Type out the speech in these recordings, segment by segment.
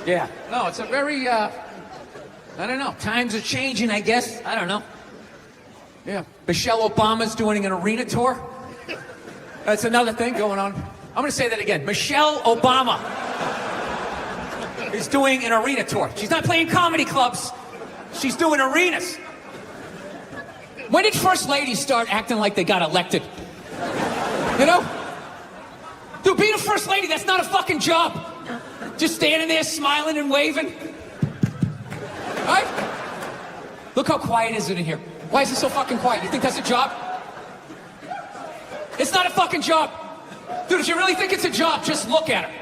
Yeah. No, it's a very, I don't know. Times are changing, I guess. I don't know. Yeah. Michelle Obama's doing an arena tour. That's another thing going on. I'm going to say that again. Michelle Obama is doing an arena tour. She's not playing comedy clubs. She's doing arenas. When did first ladies start acting like they got elected? You know? Dude, being a first lady, that's not a fucking job. Just standing there smiling and waving. Right? Look how quiet is it in here. Why is it so fucking quiet? You think that's a job? It's not a fucking job. Dude, if you really think it's a job, just look at her.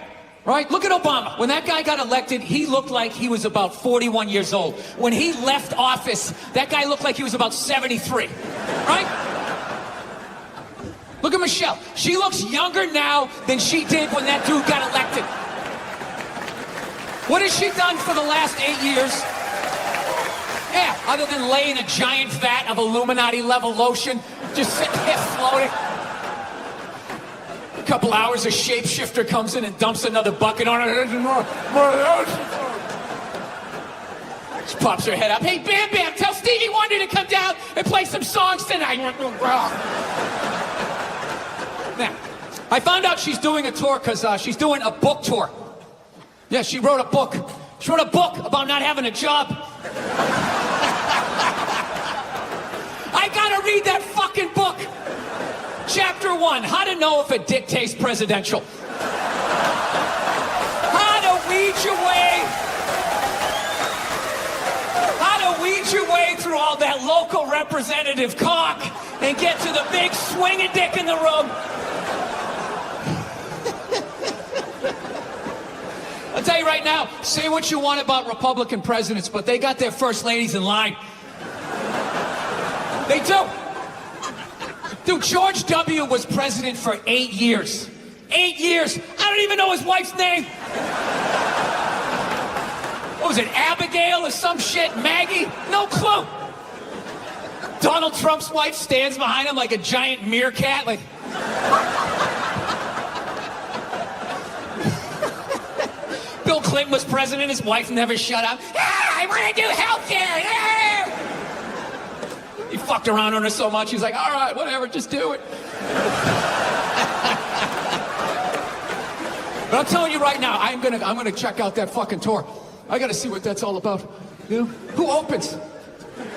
Right? Look at Obama. When that guy got elected, he looked like he was about 41 years old. When he left office, that guy looked like he was about 73. Right? Look at Michelle. She looks younger now than she did when that dude got elected. What has she done for the last 8 years? Yeah, other than lay in a giant vat of Illuminati-level lotion, just sitting there floating. A couple hours, a shapeshifter comes in and dumps another bucket on her. She pops her head up. Hey, Bam Bam, tell Stevie Wonder to come down and play some songs tonight. Now, I found out she's doing a tour because she's doing a book tour. Yeah, she wrote a book. She wrote a book about not having a job. I gotta read that fucking book. Chapter 1, how to know if a dick tastes presidential. How to weed your way through all that local representative cock and get to the big swinging dick in the room. I'll tell you right now, say what you want about Republican presidents, but they got their first ladies in line. They do. Dude, George W. was president for 8 years. 8 years. I don't even know his wife's name. What was it, Abigail or some shit? Maggie? No clue. Donald Trump's wife stands behind him like a giant meerkat, like... Bill Clinton was president, his wife never shut up. Ah, I want to do healthcare. Ah! He fucked around on her so much, he's like, all right, whatever, just do it. But I'm telling you right now, I'm gonna check out that fucking tour. I gotta see what that's all about. You know? Who opens?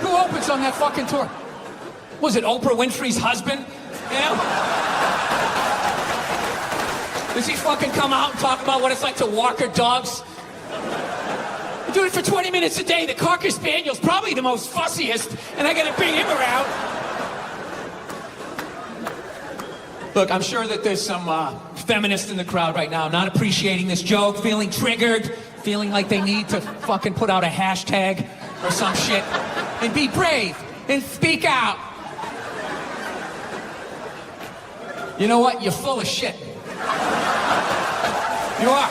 Who opens on that fucking tour? Was it Oprah Winfrey's husband? You know? Does he fucking come out and talk about what it's like to walk her dogs? I do it for 20 minutes a day. The Cocker Spaniel's probably the most fussiest, and I gotta bring him around. Look, I'm sure that there's some feminists in the crowd right now not appreciating this joke, feeling triggered, feeling like they need to fucking put out a hashtag or some shit and be brave and speak out. You know what? You're full of shit. You are.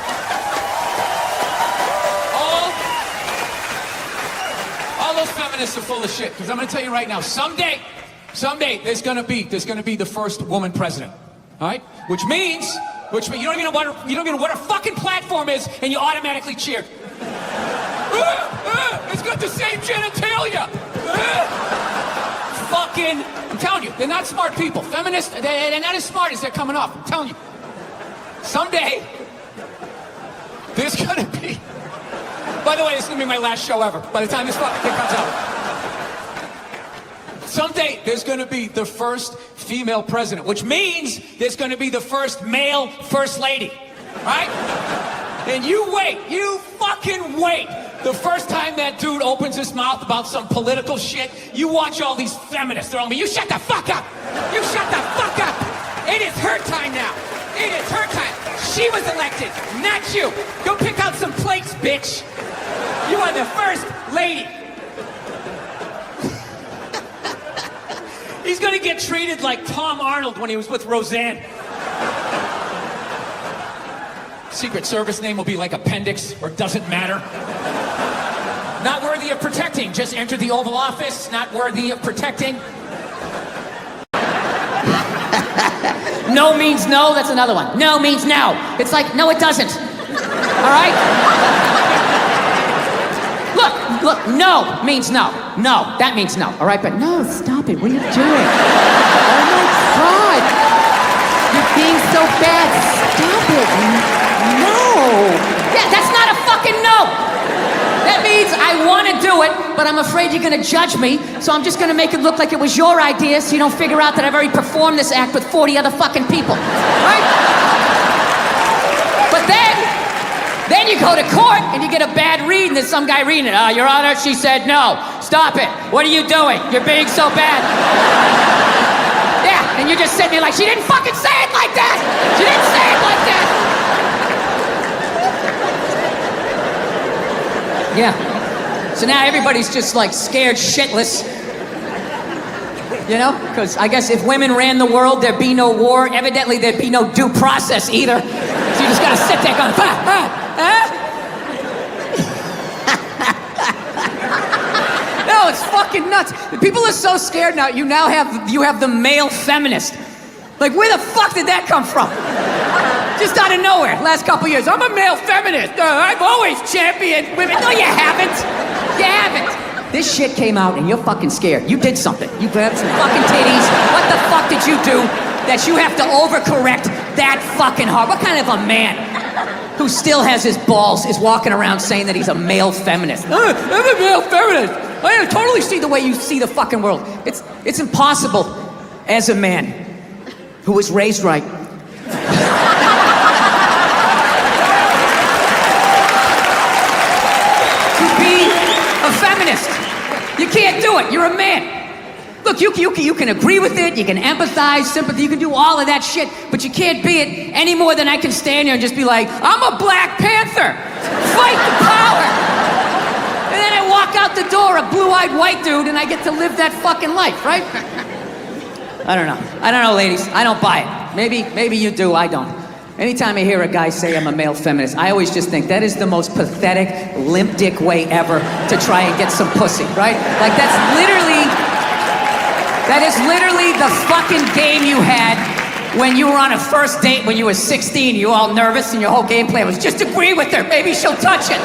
All those feminists are full of shit. Because I'm going to tell you right now, someday, there's going to be the first woman president. All right? Which means you don't even know what her fucking platform is, and you automatically cheer. It's got the same genitalia. Fucking, I'm telling you, they're not smart people. Feminists, they're not as smart as they're coming off. I'm telling you. Someday, there's gonna be... By the way, this is gonna be my last show ever, by the time this fucking thing comes out. Someday, there's gonna be the first female president, which means there's gonna be the first male first lady, right? And you fucking wait. The first time that dude opens his mouth about some political shit, you watch all these feminists throwing me, you shut the fuck up! You shut the fuck up! It is her time now! It is her time. She was elected, not you. Go pick out some plates, bitch. You are the first lady. He's gonna get treated like Tom Arnold when he was with Roseanne. Secret Service name will be like Appendix or Doesn't Matter. Not worthy of protecting. Just entered the Oval Office. Not worthy of protecting. No means no, that's another one. No means no. It's like, no, it doesn't. All right? no means no. No, that means no, all right? But no, stop it. What are you doing? Oh my God. You're being so bad. Stop it. No. Yeah, that's not a fucking no. That means I want to do it, but I'm afraid you're going to judge me, so I'm just going to make it look like it was your idea so you don't figure out that I've already performed this act with 40 other fucking people, right? But then you go to court and you get a bad read and there's some guy reading it. Your Honor, she said no. Stop it. What are you doing? You're being so bad. Yeah, and you're just sitting there like, she didn't fucking say it like that. She didn't say it like that. Yeah. So now everybody's just like scared shitless. You know? Because I guess if women ran the world, there'd be no war. Evidently, there'd be no due process either. So you just gotta sit there going, No, it's fucking nuts. People are so scared now. You have the male feminist. Like, where the fuck did that come from? Just out of nowhere, last couple years. I'm a male feminist. I've always championed women. No, you haven't. You haven't. This shit came out and you're fucking scared. You did something. You grabbed some fucking titties. What the fuck did you do that you have to overcorrect that fucking hard? What kind of a man who still has his balls is walking around saying that he's a male feminist? I'm a male feminist. I totally see the way you see the fucking world. It's impossible as a man who was raised right. A feminist. You can't do it. You're a man. Look, you can agree with it, you can empathize, sympathy, you can do all of that shit, but you can't be it any more than I can stand here and just be like, I'm a Black Panther. Fight the power. And then I walk out the door, a blue-eyed white dude, and I get to live that fucking life, right? I don't know, ladies. I don't buy it. Maybe you do, I don't. Anytime I hear a guy say I'm a male feminist, I always just think that is the most pathetic, limp dick way ever to try and get some pussy, right? Like that is literally the fucking game you had when you were on a first date when you were 16, you were all nervous and your whole game plan was just agree with her, maybe she'll touch it.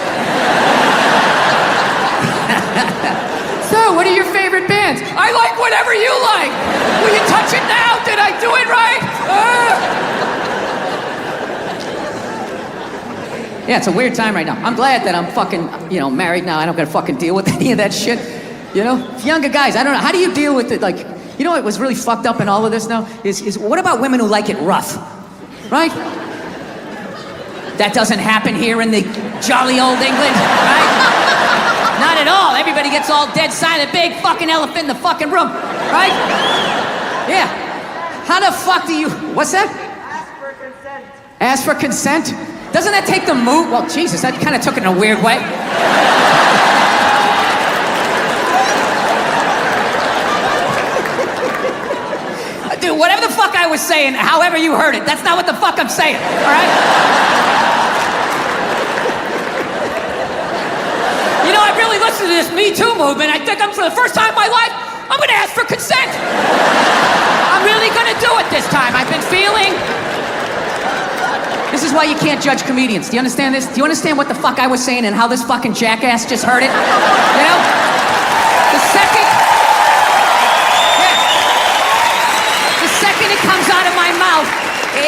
So, what are your favorite bands? I like whatever you like. Will you touch it now? Did I do it right? Yeah, it's a weird time right now. I'm glad that I'm fucking, married now. I don't gotta fucking deal with any of that shit. You know? Younger guys, I don't know. How do you deal with it? Like, you know what was really fucked up in all of this now? Is what about women who like it rough? Right? That doesn't happen here in the jolly old England, right? Not at all. Everybody gets all dead silent. Big fucking elephant in the fucking room, right? Yeah. How the fuck do you... What's that? Ask for consent. Ask for consent? Doesn't that take the mood? Well, Jesus, that kind of took it in a weird way. Dude, whatever the fuck I was saying, however you heard it, that's not what the fuck I'm saying, all right? You know, I really listened to this Me Too movement. I think for the first time in my life, I'm gonna ask for consent. I'm really gonna do it this time. I've been feeling... This is why you can't judge comedians. Do you understand this? Do you understand what the fuck I was saying and how this fucking jackass just heard it? You know? The second it comes out of my mouth,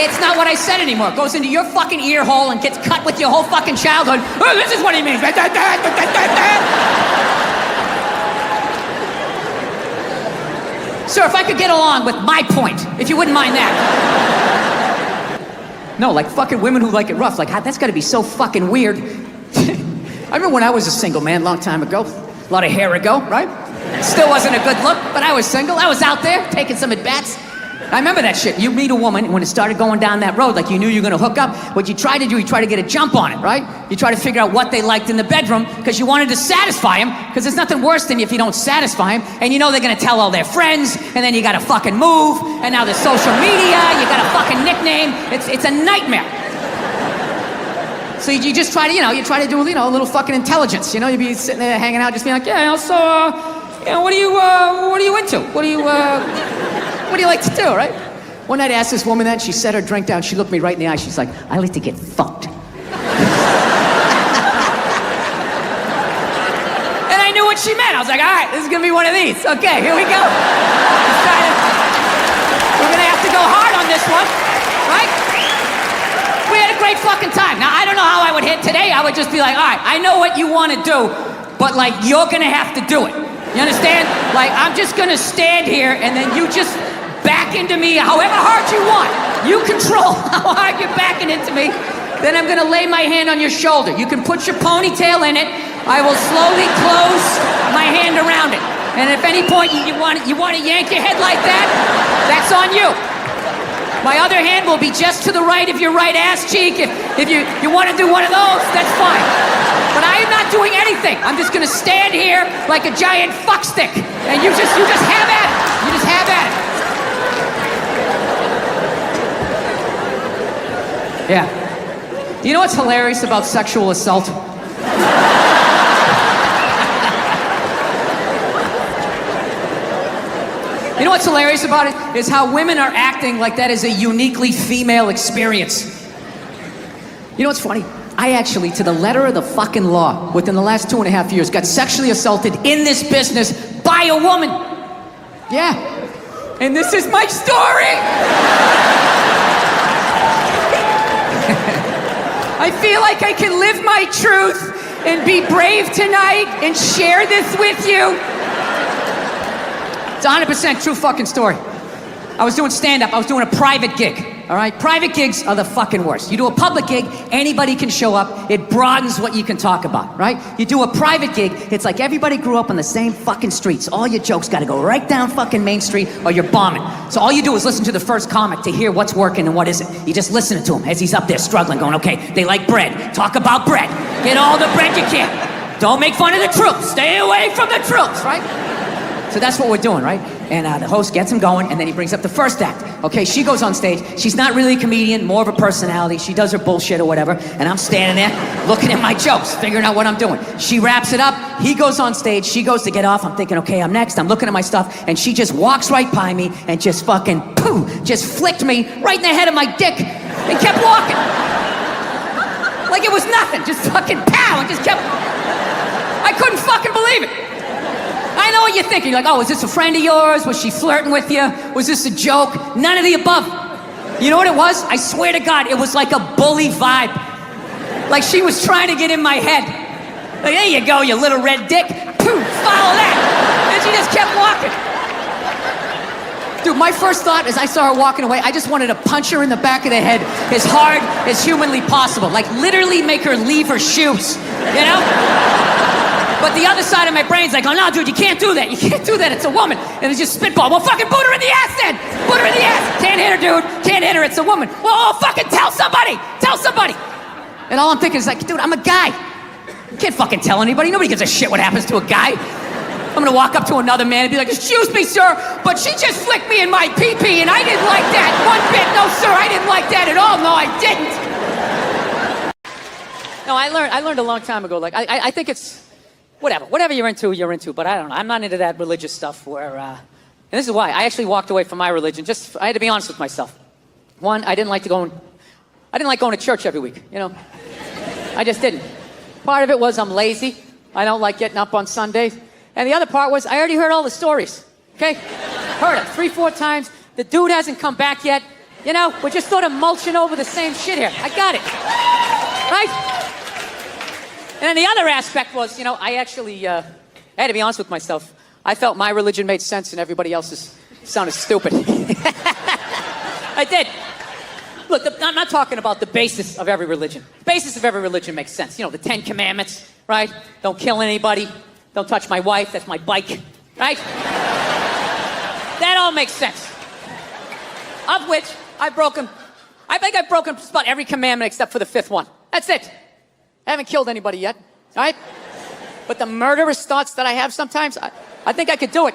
it's not what I said anymore. It goes into your fucking ear hole and gets cut with your whole fucking childhood. Oh, this is what he means. Sir, if I could get along with my point, if you wouldn't mind that. No, like fucking women who like it rough. Like, that's gotta be so fucking weird. I remember when I was a single man a long time ago. A lot of hair ago, right? Still wasn't a good look, but I was single. I was out there taking some at-bats. I remember that shit. You meet a woman, and when it started going down that road, like you knew you were gonna hook up, what you try to do, you try to get a jump on it, right? You try to figure out what they liked in the bedroom, because you wanted to satisfy them, because there's nothing worse than if you don't satisfy them, and you know they're gonna tell all their friends, and then you gotta fucking move, and now there's social media, you got a fucking nickname, it's a nightmare. So you just try to, you try to do, a little fucking intelligence, you'd be sitting there hanging out, just being like, yeah, so, what are you into? What do you like to do, right? One night I asked this woman that, she set her drink down, she looked me right in the eye, she's like, I like to get fucked. And I knew she meant. I was like, all right, this is gonna be one of these. Okay, here we go. We're gonna have to go hard on this one, right? We had a great fucking time. Now, I don't know how I would hit today. I would just be like, all right, I know what you want to do, but like, you're gonna have to do it. You understand? Like, I'm just gonna stand here and then you just back into me however hard you want. You control how hard you're backing into me. Then I'm gonna lay my hand on your shoulder. You can put your ponytail in it. I will slowly close my hand around it. And if any point you want to yank your head like that, that's on you. My other hand will be just to the right of your right ass cheek. If you want to do one of those, that's fine. But I am not doing anything. I'm just gonna stand here like a giant fuck stick. And you just have at it. You just have at it. Yeah. You know what's hilarious about sexual assault? You know what's hilarious about it? Is how women are acting like that is a uniquely female experience. You know what's funny? I actually, to the letter of the fucking law, within the last 2.5 years, got sexually assaulted in this business by a woman. Yeah. And this is my story! I feel like I can live my truth and be brave tonight and share this with you. It's a 100% true fucking story. I was doing stand-up. I was doing a private gig, all right? Private gigs are the fucking worst. You do a public gig, anybody can show up. It broadens what you can talk about, right? You do a private gig, it's like everybody grew up on the same fucking streets. All your jokes gotta go right down fucking Main Street or you're bombing. So all you do is listen to the first comic to hear what's working and what isn't. You just listen to him as he's up there struggling, going, okay, they like bread. Talk about bread. Get all the bread you can. Don't make fun of the troops. Stay away from the troops, right? So that's what we're doing, right? And the host gets him going, and then he brings up the first act. Okay, she goes on stage. She's not really a comedian, more of a personality. She does her bullshit or whatever, and I'm standing there looking at my jokes, figuring out what I'm doing. She wraps it up. He goes on stage. She goes to get off. I'm thinking, okay, I'm next. I'm looking at my stuff, and she just walks right by me and just fucking, pooh, just flicked me right in the head of my dick and kept walking. Like it was nothing. Just fucking pow, and just kept... I couldn't fucking believe it. I know what you're thinking. You're like, oh, is this a friend of yours? Was she flirting with you? Was this a joke? None of the above. You know what it was? I swear to God, it was like a bully vibe. Like she was trying to get in my head. Like, there you go, you little red dick. Poof, follow that. And she just kept walking. Dude, my first thought as I saw her walking away, I just wanted to punch her in the back of the head as hard as humanly possible. Like literally make her leave her shoes, you know? But the other side of my brain's like, oh no, dude, you can't do that. You can't do that, it's a woman. And it's just spitball. Well, fucking boot her in the ass then. Boot her in the ass. Can't hit her, dude. Can't hit her, it's a woman. Well, oh, fucking tell somebody. Tell somebody. And all I'm thinking is like, dude, I'm a guy. You can't fucking tell anybody. Nobody gives a shit what happens to a guy. I'm gonna walk up to another man and be like, excuse me, sir, but she just flicked me in my pee-pee and I didn't like that one bit. No, sir, I didn't like that at all. No, I didn't. No, I learned a long time ago. Like, I think it's, whatever you're into, but I don't know. I'm not into that religious stuff where, and this is why. I actually walked away from my religion. I had to be honest with myself. One, I didn't like going to church every week, you know. I just didn't. Part of it was I'm lazy. I don't like getting up on Sundays. And the other part was I already heard all the stories, okay? Heard it 3-4 times. The dude hasn't come back yet. You know, we're just sort of mulching over the same shit here. I got it, right? And then the other aspect was, you know, I actually, I had to be honest with myself. I felt my religion made sense and everybody else's sounded stupid. I did. Look, I'm not talking about the basis of every religion. The basis of every religion makes sense. You know, the 10 Commandments, right? Don't kill anybody. Don't touch my wife. That's my bike, right? That all makes sense. Of which I think I've broken just about every commandment except for the 5th one. That's it. I haven't killed anybody yet, all right? But the murderous thoughts that I have sometimes, I think I could do it.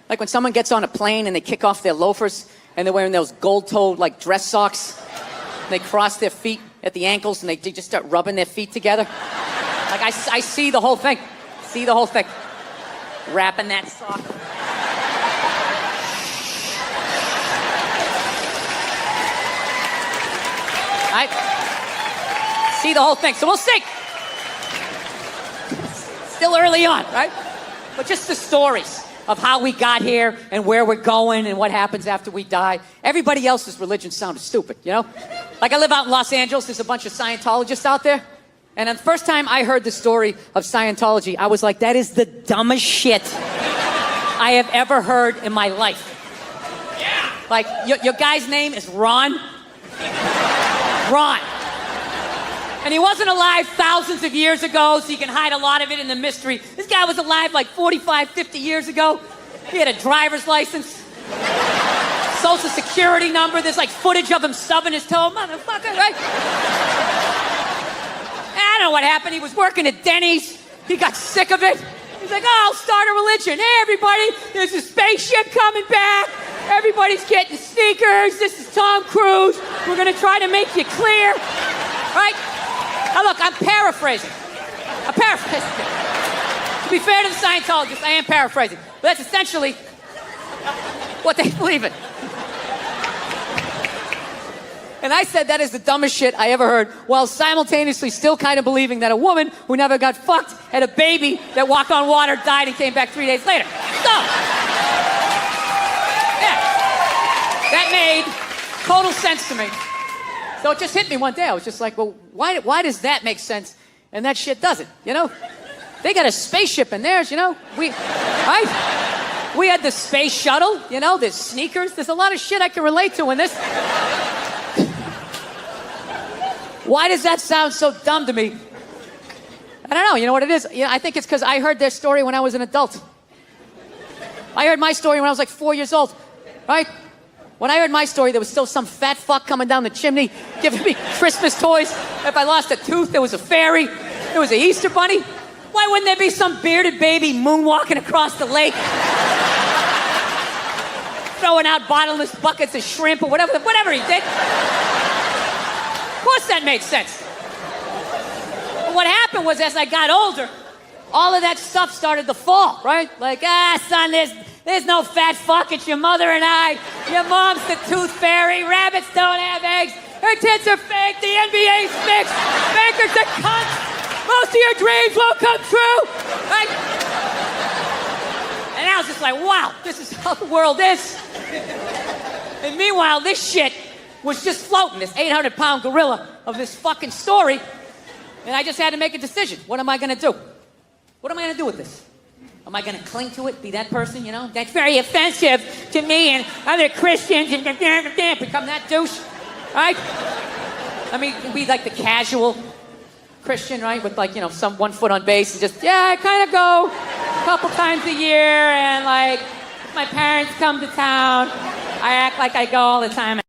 Like when someone gets on a plane and they kick off their loafers and they're wearing those gold-toed like dress socks. They cross their feet at the ankles and they just start rubbing their feet together. Like I see the whole thing. See the whole thing. Wrapping that sock. All right? See the whole thing. So we'll see. still early on, right? But just the stories of how we got here and where we're going and what happens after we die. Everybody else's religion sounded stupid, you know? Like I live out in Los Angeles, there's a bunch of Scientologists out there. And the first time I heard the story of Scientology, I was like, that is the dumbest shit I have ever heard in my life. Yeah. Like, your guy's name is Ron. Ron. And he wasn't alive thousands of years ago, so you can hide a lot of it in the mystery. This guy was alive like 45, 50 years ago. He had a driver's license, social security number. There's like footage of him stubbing his toe. Motherfucker, right? I don't know what happened. He was working at Denny's. He got sick of it. He's like, oh, I'll start a religion. Hey, everybody, there's a spaceship coming back. Everybody's getting sneakers. This is Tom Cruise. We're going to try to make you clear. Right? Now, look, I'm paraphrasing. I'm paraphrasing. To be fair to the Scientologists, I am paraphrasing. But that's essentially what they believe in. And I said that is the dumbest shit I ever heard, while simultaneously still kind of believing that a woman who never got fucked had a baby that walked on water, died, and came back 3 days later. So, yeah. That made total sense to me. So it just hit me one day. I was just like, well, why does that make sense and that shit doesn't, you know? They got a spaceship in theirs, you know? Right? We had the space shuttle, you know? There's sneakers. There's a lot of shit I can relate to in this. Why does that sound so dumb to me? I don't know. You know what it is? I think it's because I heard their story when I was an adult. I heard my story when I was like 4 years old, right? When I heard my story, there was still some fat fuck coming down the chimney giving me Christmas toys. If I lost a tooth, there was a fairy. There was an Easter bunny. Why wouldn't there be some bearded baby moonwalking across the lake? Throwing out bottomless buckets of shrimp or whatever he did. Of course that made sense. But what happened was, as I got older, all of that stuff started to fall, right? Like, son, there's no fat fuck, it's your mother and I. Your mom's the tooth fairy, rabbits don't have eggs, her tits are fake, the NBA's mixed, bankers are cunts, most of your dreams won't come true, right? And I was just like, wow, this is how the world is. And meanwhile, this shit was just floating, this 800-pound gorilla of this fucking story, and I just had to make a decision. What am I gonna do? What am I gonna do with this? Am I gonna cling to it, be that person, you know? That's very offensive to me and other Christians and become that douche, right? I mean, be like the casual Christian, right? With like, you know, some 1 foot on base and just, I kind of go a couple times a year and like, if my parents come to town, I act like I go all the time.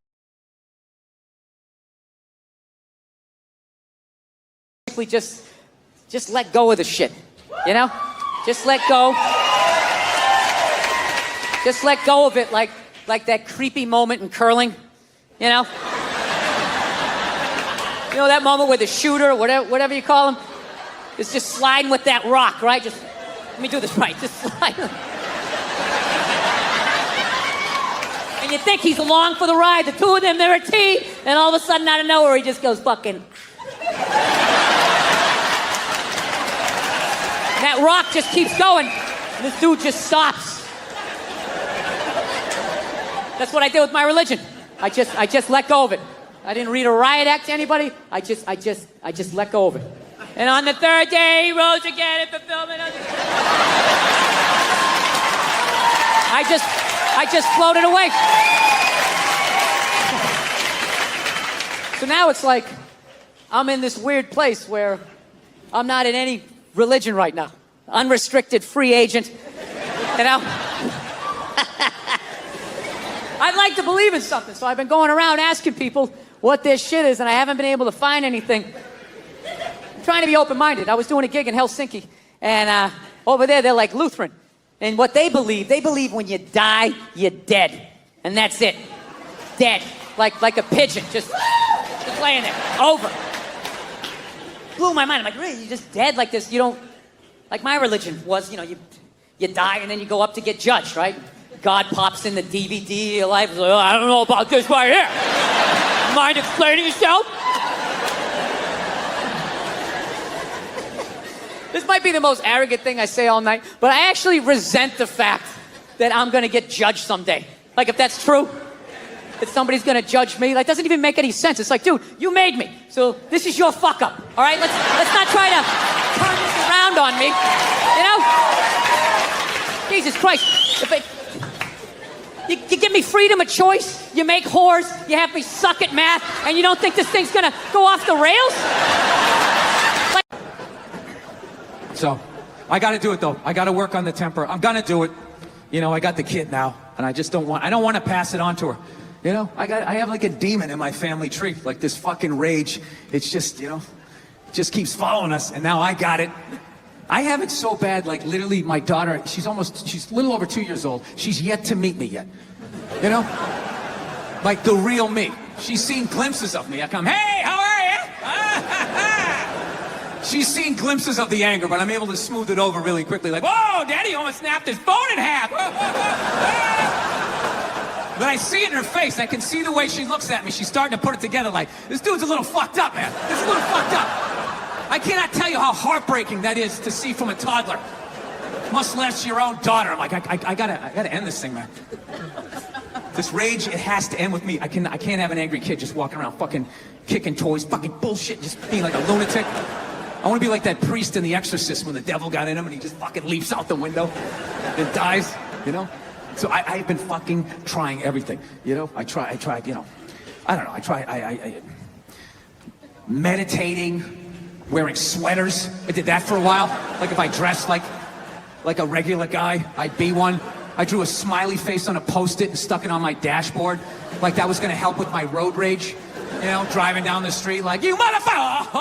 Just let go of the shit, you know? Just let go. Just let go of it like that creepy moment in curling, you know? You know that moment where the shooter, or whatever you call him, is just sliding with that rock, right? Just, let me do this right, just slide. And you think he's along for the ride, the two of them, they're a team, and all of a sudden out of nowhere he just goes fucking... That rock just keeps going, and this dude just stops. That's what I did with my religion. I just let go of it. I didn't read a riot act to anybody. I just let go of it. And on the third day, he rose again in fulfillment of the... I just floated away. So now it's like I'm in this weird place where I'm not in any religion right now. Unrestricted free agent. You know? I'd like to believe in something, so I've been going around asking people what this shit is, and I haven't been able to find anything. I'm trying to be open-minded. I was doing a gig in Helsinki, and over there, they're like Lutheran. And what they believe when you die, you're dead. And that's it. Dead. Like a pigeon, just laying there. Over. Blew my mind. I'm like, really? You're just dead like this? You don't... Like my religion was, you know, you die and then you go up to get judged, right? God pops in the DVD of your life. Like, oh, I don't know about this right here. Mind explaining yourself? This might be the most arrogant thing I say all night, but I actually resent the fact that I'm gonna get judged someday. Like, if that's true, that somebody's gonna judge me, that doesn't even make any sense. It's like, dude, you made me, so this is your fuck up, all right? Let's not try to turn this around on me, you know? Jesus Christ. You give me freedom of choice, you make whores, you have me suck at math, and you don't think this thing's gonna go off the rails? So, I gotta do it though. I gotta work on the temper. I'm gonna do it. You know, I got the kid now, and I don't want to pass it on to her. You know, I have like a demon in my family tree, like this fucking rage. It's just, you know, just keeps following us, and now I got it. I have it so bad, like literally my daughter, she's a little over 2 years old. She's yet to meet me yet. You know? Like the real me. She's seen glimpses of me. I come, hey, how are you? She's seen glimpses of the anger, but I'm able to smooth it over really quickly. Like, whoa, Daddy almost snapped his phone in half. But I see it in her face. I can see the way she looks at me. She's starting to put it together like, this dude's a little fucked up, man. This is a little fucked up. I cannot tell you how heartbreaking that is to see from a toddler. Much less your own daughter. I'm like, I gotta end this thing, man. This rage, it has to end with me. I can't have an angry kid just walking around fucking kicking toys, fucking bullshit, just being like a lunatic. I want to be like that priest in The Exorcist when the devil got in him and he just fucking leaps out the window and dies, you know? So I've been fucking trying everything, you know? I try, you know, I don't know, I meditating, wearing sweaters. I did that for a while. Like if I dressed like a regular guy, I'd be one. I drew a smiley face on a Post-it and stuck it on my dashboard. Like that was gonna help with my road rage. You know, driving down the street like, you motherfucker!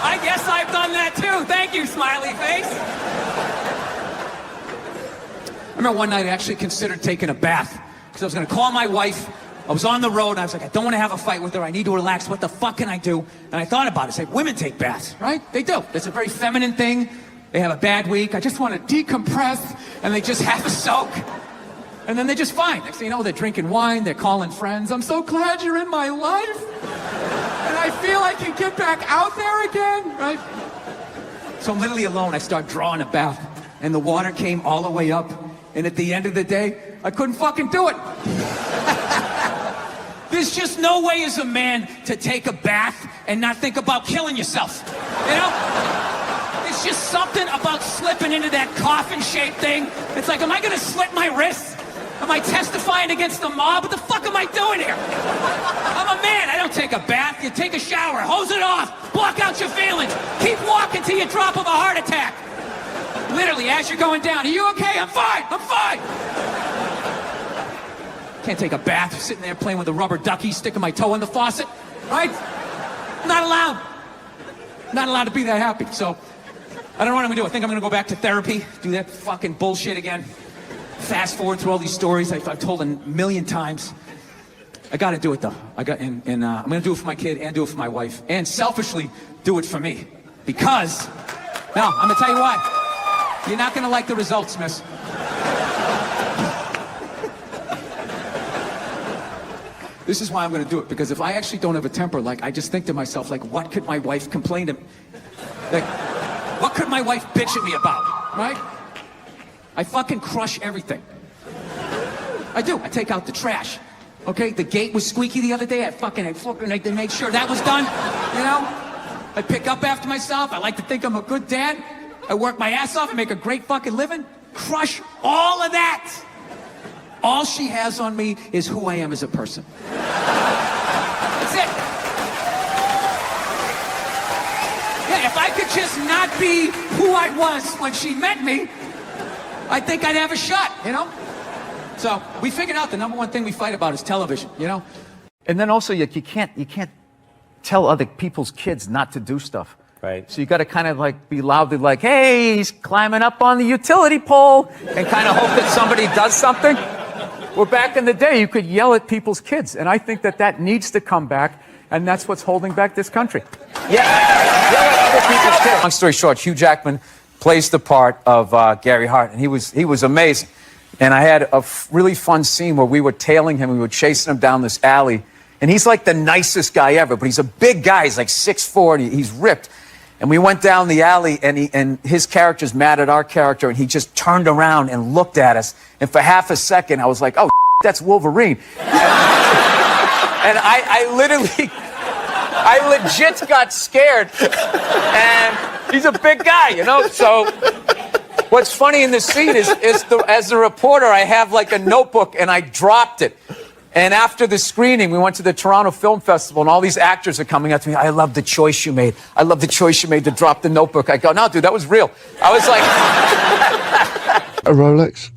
I guess I've done that too. Thank you, smiley face. I remember one night I actually considered taking a bath because I was gonna call my wife. I was on the road and I was like, I don't want to have a fight with her. I need to relax. What the fuck can I do? And I thought about it. I said, women take baths, right? They do. It's a very feminine thing. They have a bad week. I just want to decompress and they just have a soak. And then they're just fine. Next thing you know, they're drinking wine, they're calling friends. I'm so glad you're in my life. And I feel I can get back out there again, right? So I'm literally alone. I start drawing a bath. And the water came all the way up. And at the end of the day, I couldn't fucking do it. There's just no way as a man to take a bath and not think about killing yourself. You know? It's just something about slipping into that coffin-shaped thing. It's like, am I gonna slit my wrists? Am I testifying against the mob? What the fuck am I doing here? I'm a man. I don't take a bath. You take a shower, hose it off, block out your feelings, keep walking till you drop of a heart attack. Literally, as you're going down, are you okay? I'm fine. I'm fine. Can't take a bath. Sitting there playing with a rubber ducky, sticking my toe in the faucet, right? Not allowed. Not allowed to be that happy. So, I don't know what I'm gonna do. I think I'm gonna go back to therapy, do that fucking bullshit again. Fast forward through all these stories I've told a million times. I gotta do it though. I'm gonna do it for my kid and do it for my wife. And selfishly, do it for me. Because, now, I'm gonna tell you why. You're not gonna like the results, miss. This is why I'm gonna do it, because if I actually don't have a temper, like, I just think to myself, like, what could my wife complain to me? Like, what could my wife bitch at me about, right? I fucking crush everything. I do. I take out the trash. Okay? The gate was squeaky the other day. I made sure that was done. You know? I pick up after myself. I like to think I'm a good dad. I work my ass off and make a great fucking living. Crush all of that. All she has on me is who I am as a person. That's it. Yeah, if I could just not be who I was when she met me, I think I'd have a shot, you know? So we figured out the number one thing we fight about is television, you know? And then also, you can't tell other people's kids not to do stuff. Right. So you got to kind of like be loudly like, hey, he's climbing up on the utility pole, and kind of hope that somebody does something. Well, back in the day, you could yell at people's kids. And I think that needs to come back. And that's what's holding back this country. Yeah, yell at other people's kids. Long story short, Hugh Jackman plays the part of Gary Hart, and he was amazing. And I had a really fun scene where we were tailing him, we were chasing him down this alley, and he's like the nicest guy ever, but he's a big guy, he's like 6'4", he's ripped. And we went down the alley, and his character's mad at our character, and he just turned around and looked at us. And for half a second, I was like, oh, that's Wolverine. And I legit got scared. And he's a big guy, you know? So what's funny in this scene is as the reporter, I have like a notebook, and I dropped it. And after the screening, we went to the Toronto Film Festival, and all these actors are coming up to me. I love the choice you made. I love the choice you made to drop the notebook. I go, no, dude, that was real. I was like... A Rolex?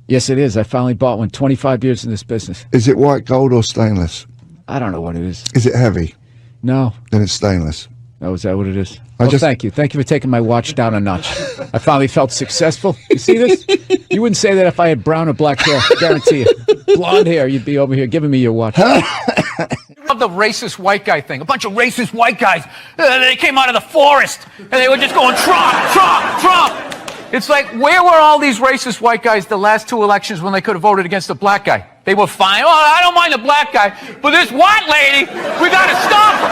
Yes, it is. I finally bought one. 25 years in this business. Is it white gold or stainless? I don't know what it is. Is it heavy? No. Then it's stainless. Oh, is that what it is? Well, thank you. Thank you for taking my watch down a notch. I finally felt successful. You see this? You wouldn't say that if I had brown or black hair. I guarantee you. Blonde hair, you'd be over here giving me your watch. I love the racist white guy thing. A bunch of racist white guys. They came out of the forest, and they were just going, Trump, Trump, Trump. It's like, where were all these racist white guys the last 2 elections when they could have voted against a black guy? They were fine. Oh, I don't mind the black guy, but this white lady, we got to stop her.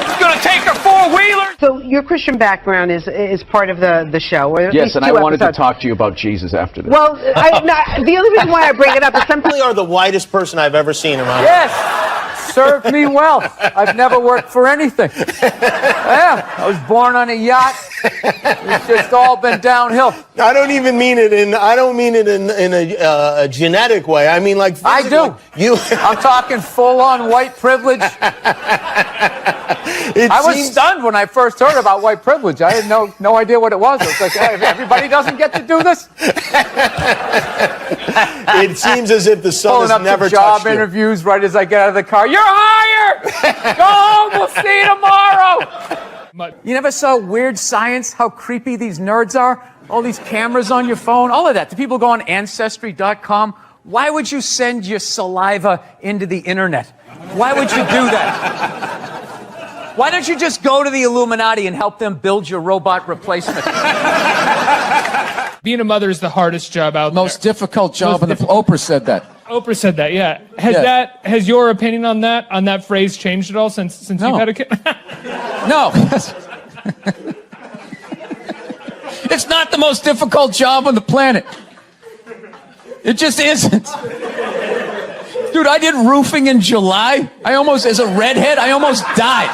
She's going to take her four-wheeler. So your Christian background is part of the show. Or at Yes, least and I 2 wanted to episodes. talk to you about Jesus after this. Well, the only reason why I bring it up is sometimes You are the whitest person I've ever seen around. Yes, served me well. I've never worked for anything. Yeah, I was born on a yacht. It's just all been downhill. I don't even mean it in. I don't mean it in a genetic way. I mean like. I do. I'm talking full-on white privilege. I was stunned when I first heard about white privilege. I had no idea what it was. I was like, hey, everybody doesn't get to do this. It seems as if the sun Pulling has up never to job touched you. interviews right as I get out of the car. You're hired. Go home. We'll see you tomorrow. You never saw Weird Science? How creepy these nerds are? All these cameras on your phone, all of that. Do people go on Ancestry.com? Why would you send your saliva into the internet? Why would you do that? Why don't you just go to the Illuminati and help them build your robot replacement? Being a mother is the hardest job out there. Most difficult job in the... Oprah said that. Oprah said that, yeah. Has your opinion on that phrase changed at all since you've had a kid? No. It's not the most difficult job on the planet. It just isn't. Dude, I did roofing in July. As a redhead, I almost died.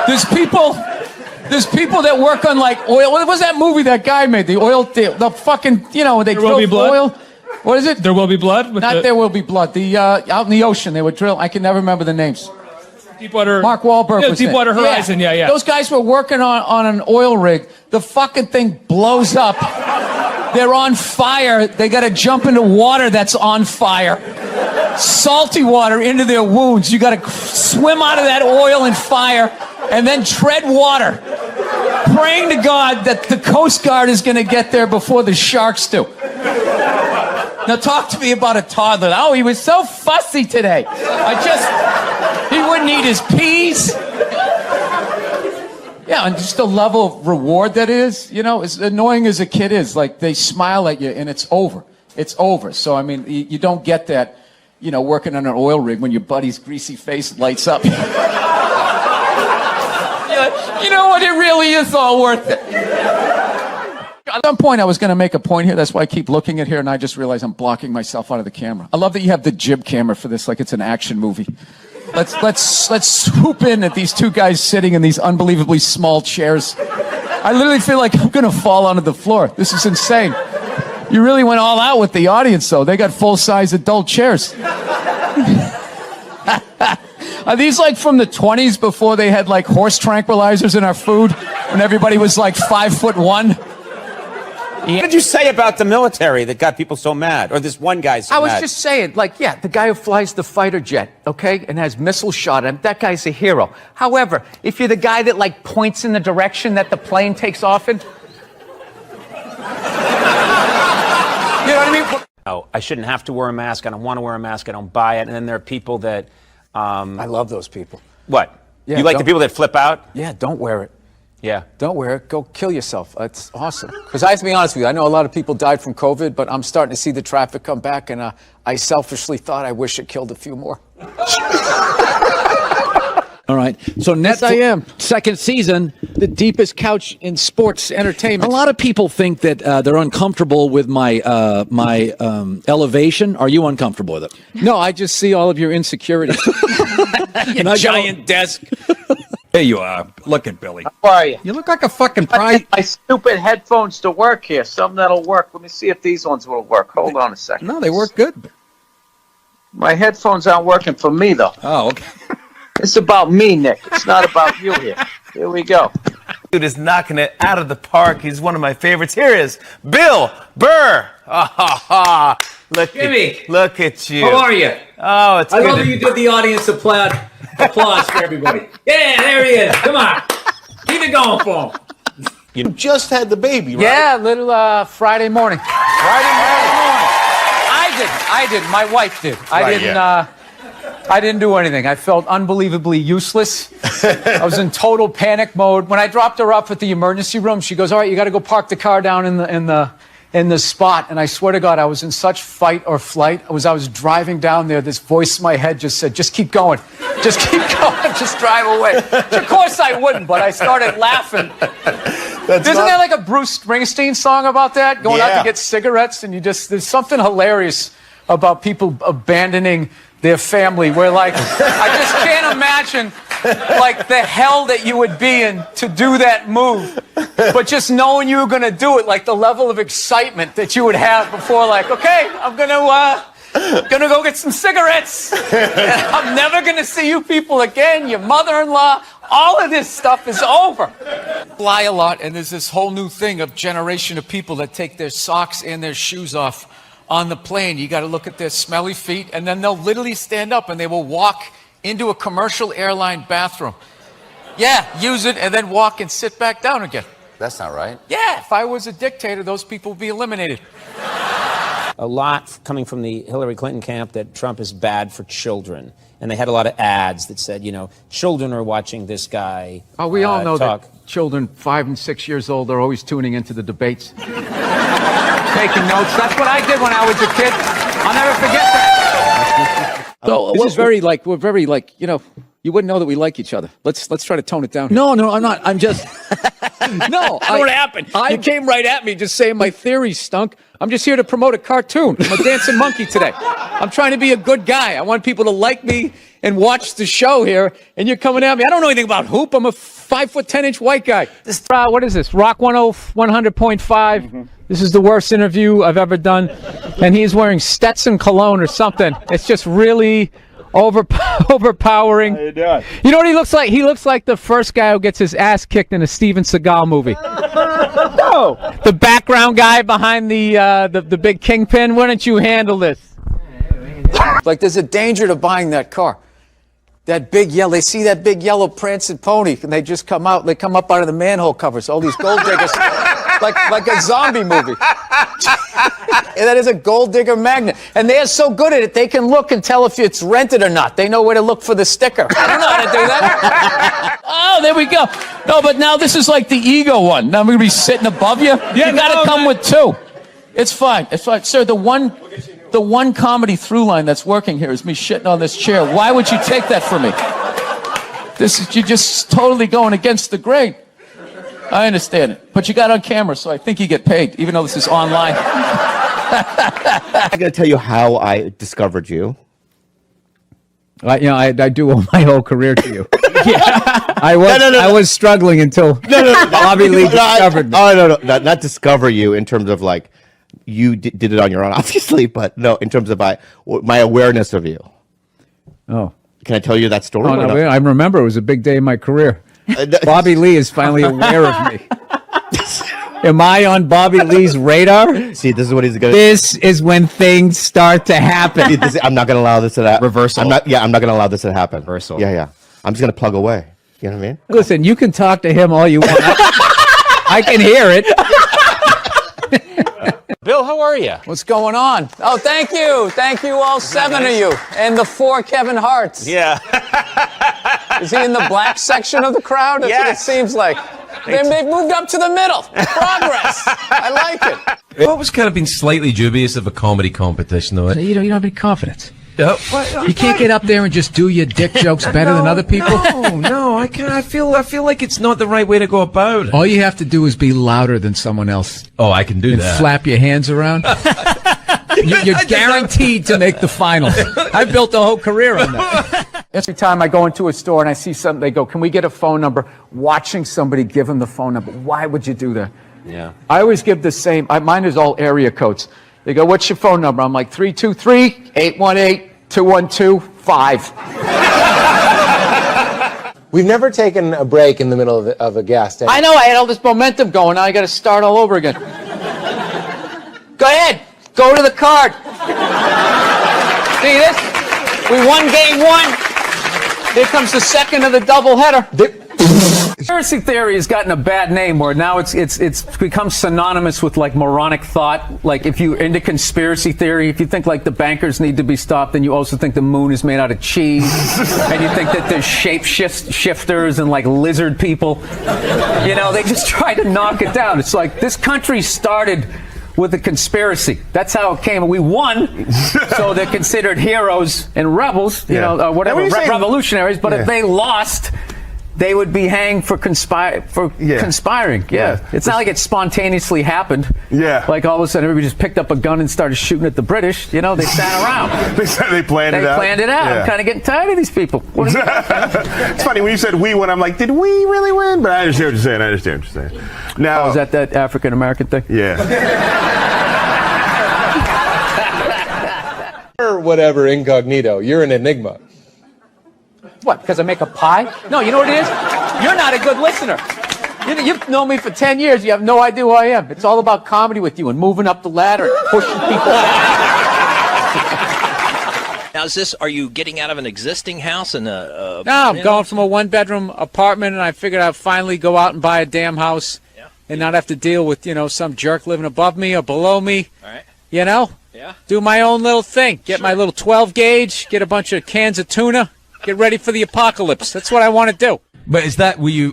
There's people that work on like oil. What was that movie that guy made? The oil, the fucking, they There Will Be drilled Blood? oil. What is it? There Will Be Blood? There Will Be Blood. The out in the ocean, they would drill. I can never remember the names. Deepwater. Mark Wahlberg was in it. Deepwater Horizon, yeah. Those guys were working on an oil rig. The fucking thing blows up. They're on fire. They got to jump into water that's on fire. Salty water into their wounds. You got to swim out of that oil and fire and then tread water, praying to God that the Coast Guard is going to get there before the sharks do. Now talk to me about a toddler. Oh, he was so fussy today. He wouldn't eat his peas. Yeah, and just the level of reward that is, as annoying as a kid is, like they smile at you and it's over. It's over. So, I mean, you don't get that, working on an oil rig when your buddy's greasy face lights up. You know what? It really is all worth it. At some point, I was going to make a point here. That's why I keep looking at here, and I just realized I'm blocking myself out of the camera. I love that you have the jib camera for this, like it's an action movie. Let's swoop in at these 2 guys sitting in these unbelievably small chairs. I literally feel like I'm going to fall onto the floor. This is insane. You really went all out with the audience, though. They got full-size adult chairs. Are these like from the 20s before they had like horse tranquilizers in our food? When everybody was like 5'1"? What did you say about the military that got people so mad? Or this one guy so mad? I was just saying, the guy who flies the fighter jet, okay, and has missile shot at him, that guy's a hero. However, if you're the guy that, points in the direction that the plane takes off in... You know what I mean? Oh, I shouldn't have to wear a mask. I don't want to wear a mask. I don't buy it. And then there are people that... I love those people. What? Yeah, you like the people that flip out? Yeah, don't wear it. Yeah. Don't wear it. Go kill yourself. It's awesome. Because I have to be honest with you, I know a lot of people died from COVID, but I'm starting to see the traffic come back, and I selfishly thought I wish it killed a few more. All right. So Yes, I am. second season, the deepest couch in sports entertainment. A lot of people think that they're uncomfortable with my elevation. Are you uncomfortable with it? No, I just see all of your insecurities. A giant desk. There you are. Look at Billy. How are you? You look like a fucking I prize. get my stupid headphones to work here. Something that'll work. Let me see if these ones will work. Hold on a second. No, they work good. My headphones aren't working for me, though. Oh, okay. It's about me, Nick. It's not about you here. Here we go. Dude is knocking it out of the park. He's one of my favorites. Here is Bill Burr. Look at you. How are you? Oh, it's I good. love that you did the audience applause for everybody. Yeah, there he is. Come on. Keep it going for him. You just had the baby, right? Yeah, little Friday morning. Friday morning. I didn't. My wife did. I didn't do anything. I felt unbelievably useless. I was in total panic mode. When I dropped her off at the emergency room, she goes, "All right, you got to go park the car down in the spot." And I swear to God, I was in such fight or flight. I was driving down there. This voice in my head just said, "Just keep going. Just keep going. Just drive away." Of course I wouldn't, but I started laughing. Isn't there like a Bruce Springsteen song about that? Going out to get cigarettes, and there's something hilarious about people abandoning their family, where like, I just can't imagine like the hell that you would be in to do that move, but just knowing you were going to do it, like the level of excitement that you would have before, like, okay, I'm gonna go get some cigarettes, and I'm never gonna see you people again, your mother-in-law, all of this stuff is over. Fly a lot, and there's this whole new thing of generation of people that take their socks and their shoes off on the plane. You got to look at their smelly feet, and then they'll literally stand up and they will walk into a commercial airline bathroom. Yeah, use it and then walk and sit back down again. That's not right. Yeah, if I was a dictator, those people would be eliminated. A lot coming from the Hillary Clinton camp that Trump is bad for children. And they had a lot of ads that said, children are watching this guy. Oh, we all know talk. that children 5 and 6 years old are always tuning into the debates. Taking notes. That's what I did when I was a kid. I'll never forget that. So This is we're very you wouldn't know that we like each other. Let's try to tone it down. No, I'm not. I'm just. No, I know what happened. You came right at me just saying my theory stunk. I'm just here to promote a cartoon. I'm a dancing monkey today. I'm trying to be a good guy. I want people to like me and watch the show here, and you're coming at me. I don't know anything about hoop. I'm a 5'10" white guy. What is this? Rock 100.5. This is the worst interview I've ever done. And he's wearing Stetson cologne or something. It's just really overpowering. How you doing? You know what he looks like? He looks like the first guy who gets his ass kicked in a Steven Seagal movie. No. The background guy behind the big kingpin. Why don't you handle this? Like, there's a danger to buying that car. That big yellow, they see that big yellow prancing pony, and they just come out, they come up out of the manhole covers. All these gold diggers, like a zombie movie. And that is a gold digger magnet. And they're so good at it, they can look and tell if it's rented or not. They know where to look for the sticker. I don't know how to do that. Oh, there we go. No, but now this is like the ego one. Now I'm going to be sitting above you. Yeah, you got to come with two. It's fine. It's fine. Sir, the one comedy through line that's working here is me shitting on this chair. Why would you take that from me? You're just totally going against the grain. I understand it. But you got on camera, so I think you get paid, even though this is online. I got to tell you how I discovered you. I do owe my whole career to you. I was struggling until Bobby Lee discovered me. Oh, no, not discover you in terms of like, you did it on your own, obviously, but no, in terms of my awareness of you. Oh. Can I tell you that story? Oh, no, I remember it was a big day in my career. Bobby Lee is finally aware of me. Am I on Bobby Lee's radar? See, this is what he's going to... This is when things start to happen. I'm not going to allow this to happen. Reversal. I'm not going to allow this to happen. Reversal. Yeah. I'm just going to plug away. You know what I mean? Listen, you can talk to him all you want. I can hear it. Bill, how are you? What's going on? Oh, thank you. Thank you, all 7 of you. And the 4 Kevin Harts. Yeah. Is he in the black section of the crowd? That's what it seems like. They've moved up to the middle. Progress. I like it. I've always kind of been slightly dubious of a comedy competition, though. You don't have any confidence. You can't get up there and just do your dick jokes better than other people? No, I can't. I feel like it's not the right way to go about it. All you have to do is be louder than someone else. Oh, I can do and that. Flap your hands around. You're guaranteed to make the finals. I built a whole career on that. Every time I go into a store and I see something, they go, "Can we get a phone number?" Watching somebody give them the phone number. Why would you do that? Yeah. I always give the same. Mine is all area codes. They go, "What's your phone number?" I'm like, 323-818-212-5. We've never taken a break in the middle of a guest. I know, I had all this momentum going. Now I got to start all over again. Go ahead. Go to the card. See this? We won game one. Here comes the second of the doubleheader. Conspiracy theory has gotten a bad name where now it's become synonymous with like moronic thought. Like if you're into conspiracy theory, if you think like the bankers need to be stopped, then you also think the moon is made out of cheese, and you think that there's shifters and like lizard people. You know, they just try to knock it down. It's like this country started with a conspiracy. That's how it came. We won, so they're considered heroes and rebels, you know, whatever, revolutionaries. But if they lost, they would be hanged for conspiring. Yeah. It's not like it spontaneously happened. Yeah. Like all of a sudden everybody just picked up a gun and started shooting at the British. You know, they sat around. They planned it out. They planned it out. Yeah. I'm kind of getting tired of these people. It's funny when you said we won. I'm like, did we really win? But I understand what you're saying. Now, is that African American thing? Yeah. Or whatever, incognito. You're an enigma. What, because I make a pie? No, you know what it is? You're not a good listener. You've known me for 10 years. You have no idea who I am. It's all about comedy with you and moving up the ladder and pushing people back. Now, are you getting out of an existing house and No, I'm going from a one-bedroom apartment, and I figured I'd finally go out and buy a damn house and not have to deal with, some jerk living above me or below me. All right. Yeah. Do my own little thing. Get my little 12 gauge, get a bunch of cans of tuna. Get ready for the apocalypse. That's what I want to do. But is that were you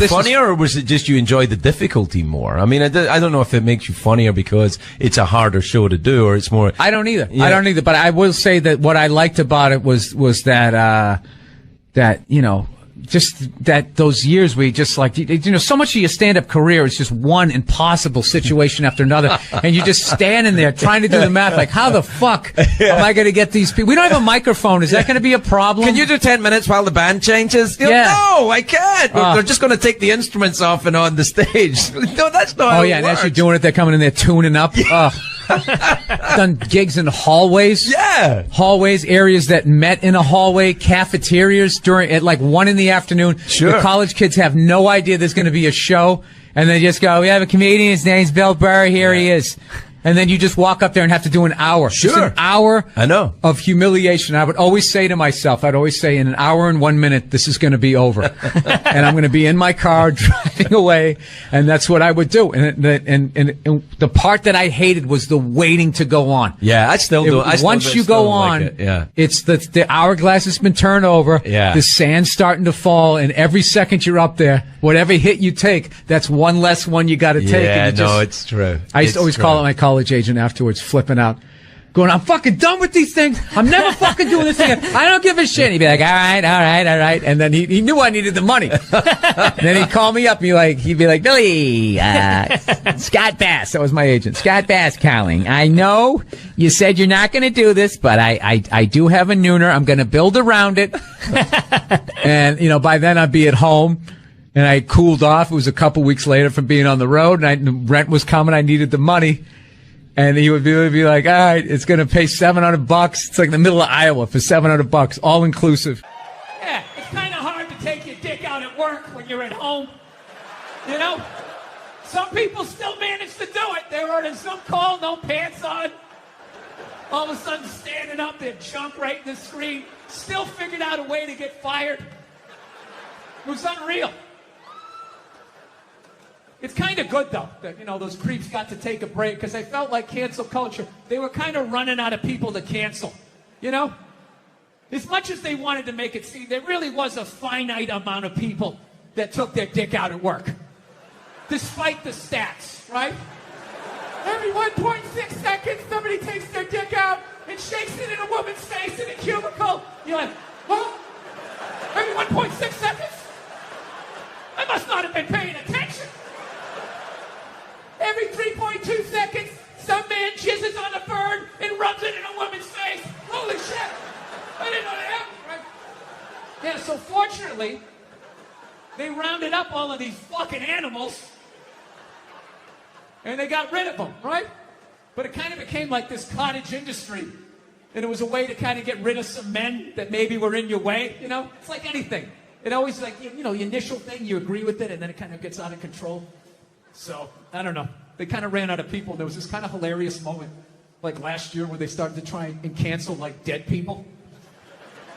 funnier, or was it just you enjoyed the difficulty more? I mean, I don't know if it makes you funnier because it's a harder show to do, or it's more. I don't either. Yeah. I don't either. But I will say that what I liked about it was that just that those years where you just like, so much of your stand-up career is just one impossible situation after another. And you're just standing there trying to do the math. Like, how the fuck am I going to get these people? We don't have a microphone. Is that going to be a problem? Can you do 10 minutes while the band changes? Yeah. No, I can't. They're just going to take the instruments off and on the stage. No, that's not how it and works. as you're doing it, they're coming in there tuning up. Done gigs in hallways. Yeah. Hallways, areas that met in a hallway, cafeterias at like 1 in the afternoon. Sure. The college kids have no idea there's going to be a show, and they just go, "We have a comedian. His name's Bill Burr. Here he is." And then you just walk up there and have to do an hour. Sure. Just an hour I know. of humiliation. I would always say to myself, in an hour and 1 minute, this is going to be over. And I'm going to be in my car driving away. And that's what I would do. And the part that I hated was the waiting to go on. Yeah, I still do. Once you go on, like it. Yeah. it's the hourglass has been turned over. Yeah. The sand's starting to fall. And every second you're up there, whatever hit you take, that's one less one you got to take. Yeah, and it's true. I used to always call it my college agent afterwards, flipping out, going, "I'm fucking done with these things. I'm never fucking doing this again. I don't give a shit." And he'd be like, all right. And then he knew I needed the money. And then he'd call me up and he'd be like, "Billy, Scott Bass," that was my agent, "Scott Bass calling. I know you said you're not going to do this, but I do have a nooner. I'm going to build around it." And, by then I'd be at home. And I cooled off. It was a couple weeks later from being on the road, and rent was coming. I needed the money. And he would be like, "All right, it's going to pay $700. It's like in the middle of Iowa for $700, all inclusive." Yeah, it's kind of hard to take your dick out at work when you're at home. Some people still manage to do it. They're on a Zoom call, no pants on. All of a sudden standing up, their junk right in the screen. Still figured out a way to get fired. It was unreal. It's kind of good, though, that, those creeps got to take a break, because I felt like cancel culture, they were kind of running out of people to cancel, As much as they wanted to make it seem, there really was a finite amount of people that took their dick out at work. Despite the stats, right? Every 1.6 seconds, somebody takes their dick out, and shakes it in a woman's face in a cubicle. You're like, huh? Every 1.6 seconds? I must not have been paying attention. Every 3.2 seconds, some man jizzes on a bird and rubs it in a woman's face. Holy shit! I didn't know that happened, right? Yeah, so fortunately, they rounded up all of these fucking animals and they got rid of them, right? But it kind of became like this cottage industry. And it was a way to kind of get rid of some men that maybe were in your way, you know? It's like anything. It always like, you know, the initial thing, you agree with it, and then it kind of gets out of control. So, I don't know. They kind of ran out of people. There was this kind of hilarious moment, like last year, where they started to try and cancel, like, dead people.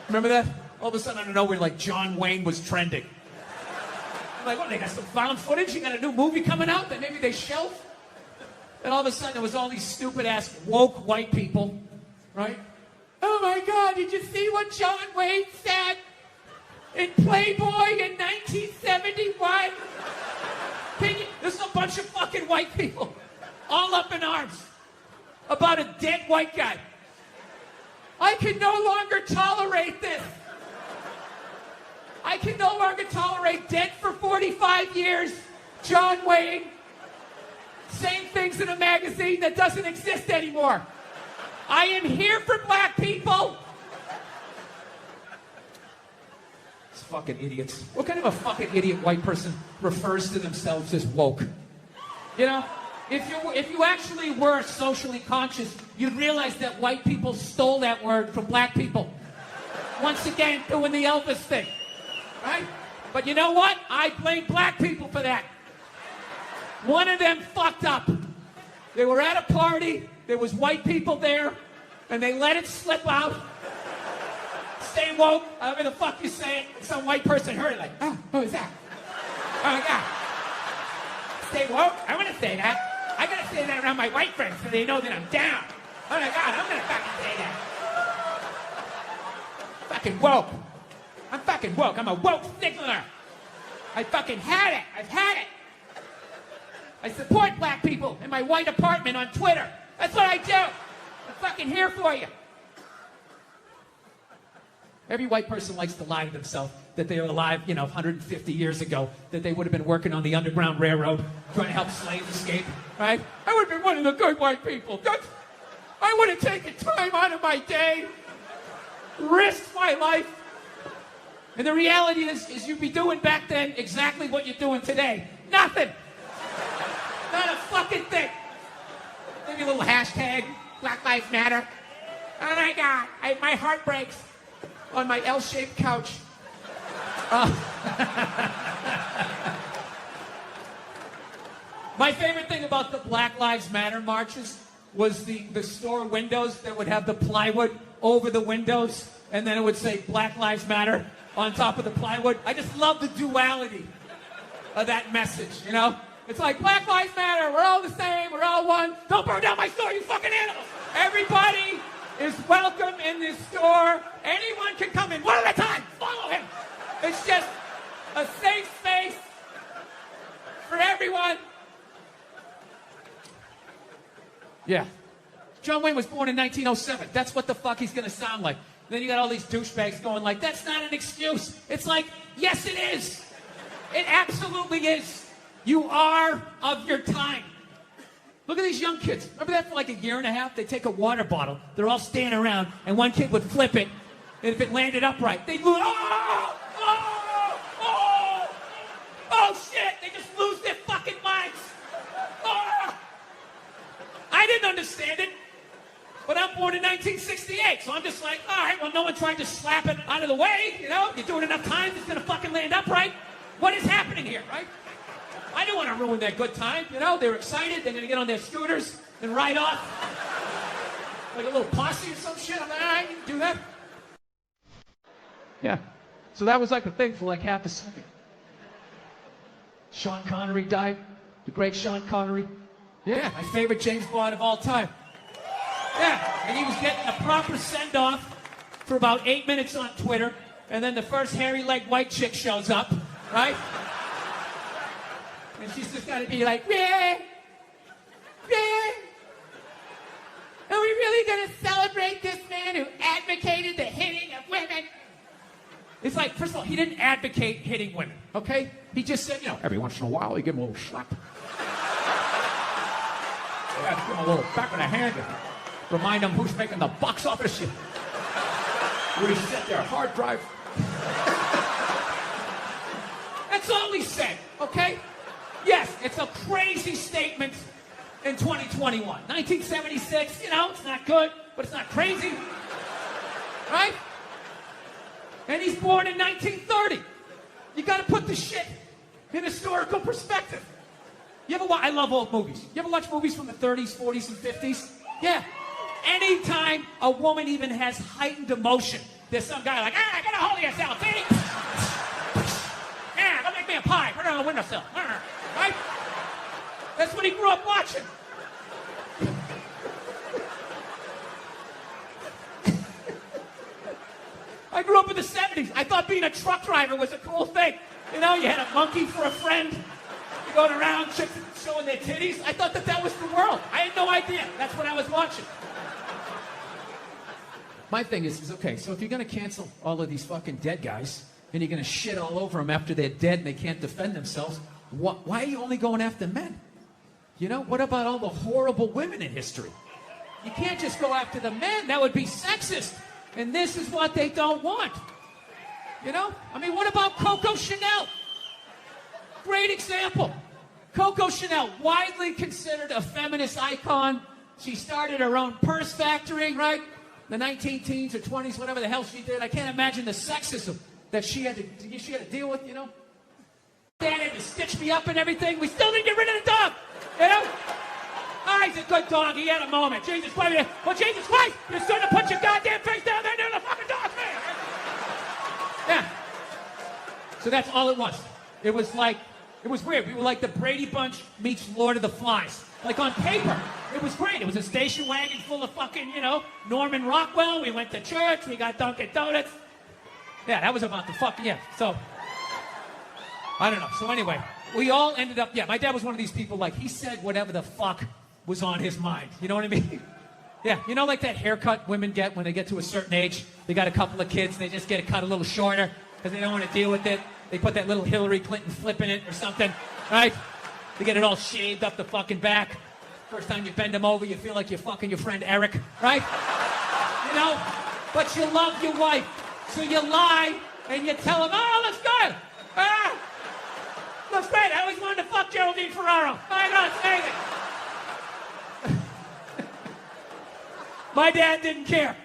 Remember that? All of a sudden, out of nowhere, like, John Wayne was trending. I'm like, what, they got some found footage? You got a new movie coming out that maybe they shelved? And all of a sudden, there was all these stupid-ass woke white people, right? Oh my God, did you see what John Wayne said in Playboy in 1971? There's a bunch of fucking white people all up in arms about a dead white guy. I can no longer tolerate this. I can no longer tolerate dead for 45 years, John Wayne, saying things in a magazine that doesn't exist anymore. I am here for black people. These fucking idiots. What kind of a fucking idiot white person refers to themselves as woke? You know, if you actually were socially conscious, you'd realize that white people stole that word from black people. Once again, doing the Elvis thing, right? But you know what? I blame black people for that. One of them fucked up. They were at a party. There was white people there, and they let it slip out. Stay woke, however the fuck you say it. Some white person heard it like, oh, who is that? Oh my God. Stay woke? I want to say that. I gotta say that around my white friends so they know that I'm down. Oh my God, I'm gonna fucking say that. Fucking woke. I'm fucking woke. I'm a woke signaler. I fucking had it. I've had it. I support black people in my white apartment on Twitter. That's what I do. I'm fucking here for you. Every white person likes to lie to themselves that they were alive, 150 years ago, that they would have been working on the Underground Railroad, trying to help slaves escape, right? I would have been one of the good white people. I would have taken time out of my day, risked my life. And the reality is you'd be doing back then exactly what you're doing today. Nothing. Not a fucking thing. Maybe a little hashtag, Black Lives Matter. Oh my God, my heart breaks on my L-shaped couch. My favorite thing about the Black Lives Matter marches was the store windows that would have the plywood over the windows, and then it would say Black Lives Matter on top of the plywood. I just love the duality of that message, you know? It's like, Black Lives Matter, we're all the same, we're all one. Don't burn down my store, you fucking animals. Everybody is welcome in this store. Anyone can come in, one at a time, follow him. It's just a safe space for everyone. Yeah. John Wayne was born in 1907. That's what the fuck he's gonna sound like. Then you got all these douchebags going like, that's not an excuse. It's like, yes it is. It absolutely is. You are of your time. Look at these young kids. Remember that for like a year and a half? They take a water bottle. They're all standing around, and one kid would flip it, and if it landed upright, they'd lose. Oh, shit! They just lose their fucking minds. Oh. I didn't understand it, but I'm born in 1968, so I'm just like, all right, well, no one tried to slap it out of the way, you know? You do it enough times, it's gonna fucking land upright. What is happening here, right? I didn't want to ruin their good time, you know? They were excited, they're gonna get on their scooters and ride off. Like a little posse or some shit. I'm like, all right, you can do that. Yeah. So that was like a thing for like half a second. Sean Connery died. The great Sean Connery. Yeah, my favorite James Bond of all time. Yeah, and he was getting a proper send-off for about 8 minutes on Twitter, and then the first hairy-legged white chick shows up, right? And she's just got to be like, yeah, yeah. Are we really going to celebrate this man who advocated the hitting of women? It's like, first of all, he didn't advocate hitting women, okay? He just said, every once in a while, you give him a little slap. Yeah, give him a little back of the hand to remind him who's making the box office shit. Reset their hard drive. That's all he said, okay? Yes, it's a crazy statement in 2021. 1976, it's not good, but it's not crazy. Right? And he's born in 1930. You gotta put the shit in historical perspective. You ever watch, I love old movies. You ever watch movies from the 30s, 40s, and 50s? Yeah. Anytime a woman even has heightened emotion, there's some guy like, get a hold of yourself, see? Go make me a pie, put it on the windowsill. Right? That's what he grew up watching. I grew up in the 70s. I thought being a truck driver was a cool thing. You had a monkey for a friend. You're going around, chicks showing their titties. I thought that was the world. I had no idea. That's what I was watching. My thing is okay, so if you're going to cancel all of these fucking dead guys, and you're going to shit all over them after they're dead and they can't defend themselves, why are you only going after men? What about all the horrible women in history? You can't just go after the men. That would be sexist. And this is what they don't want. What about Coco Chanel? Great example. Coco Chanel, widely considered a feminist icon. She started her own purse factory, right? The 19-teens or 20s, whatever the hell she did. I can't imagine the sexism that she had to deal with, Dad had to stitch me up and everything. We still didn't get rid of the dog, he's a good dog. He had a moment. Jesus Christ. Well, Jesus Christ, you're starting to put your goddamn face down there near the fucking dog, man. Yeah. So that's all it was. It was weird. We were like the Brady Bunch meets Lord of the Flies. Like on paper, it was great. It was a station wagon full of fucking, Norman Rockwell. We went to church. We got Dunkin' Donuts. Yeah, that was about the fucking, so, I don't know. So anyway, we all ended up, my dad was one of these people, like, he said whatever the fuck was on his mind. You know what I mean? Yeah, like that haircut women get when they get to a certain age. They got a couple of kids, and they just get it cut a little shorter because they don't want to deal with it. They put that little Hillary Clinton flip in it or something, right? They get it all shaved up the fucking back. First time you bend them over, you feel like you're fucking your friend Eric, right? But you love your wife. So you lie, and you tell them, looks good. Looks great. I always wanted to fuck Geraldine Ferraro. I know, it's amazing. My dad didn't care.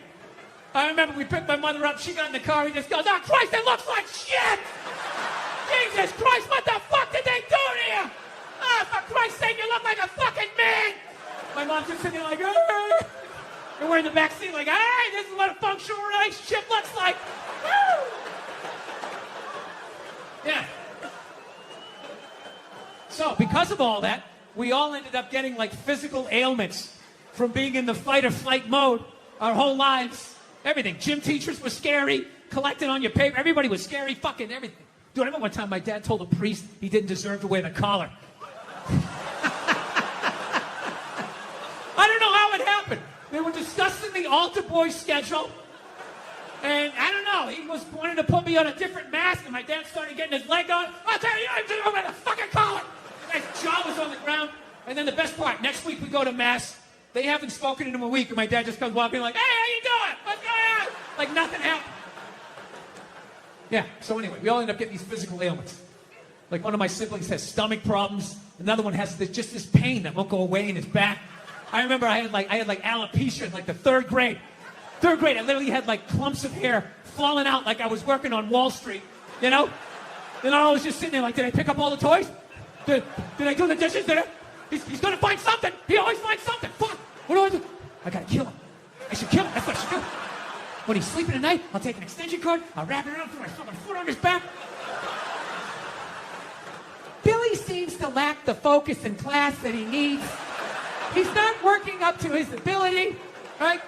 I remember we picked my mother up. She got in the car. He just goes, oh, Christ, it looks like shit. Jesus Christ, what the fuck did they do to you? Oh, for Christ's sake, you look like a fucking man. My mom's just sitting there like, and we're in the back seat like, hey, this is what a functional relationship looks like. Woo! Yeah. So, because of all that, we all ended up getting like physical ailments from being in the fight or flight mode our whole lives. Everything. Gym teachers were scary, collecting on your paper. Everybody was scary, fucking everything. Dude, I remember one time my dad told a priest he didn't deserve to wear the collar. I don't know how it happened. They were discussing the altar boy schedule. And I don't know, he was wanting to put me on a different mask, and my dad started getting his leg on. I'll tell you, I'm just over the fucking collar. His jaw was on the ground. And then the best part, next week we go to mass. They haven't spoken in him a week, and my dad just comes walking like, hey, how you doing? What's going on? Like nothing happened. Yeah, so anyway, we all end up getting these physical ailments. Like one of my siblings has stomach problems. Another one has just this pain that won't go away in his back. I remember I had like alopecia in like the third grade. Third grade, I literally had like clumps of hair falling out like I was working on Wall Street, Then I was just sitting there like, did I pick up all the toys? Did I do the dishes? He's gonna find something. He always finds something. Fuck, what do I do? I gotta kill him. I should kill him, that's what I should do. When he's sleeping at night, I'll take an extension cord, I'll wrap it around, put my fucking foot on his back. Billy seems to lack the focus in class that he needs. He's not working up to his ability, right?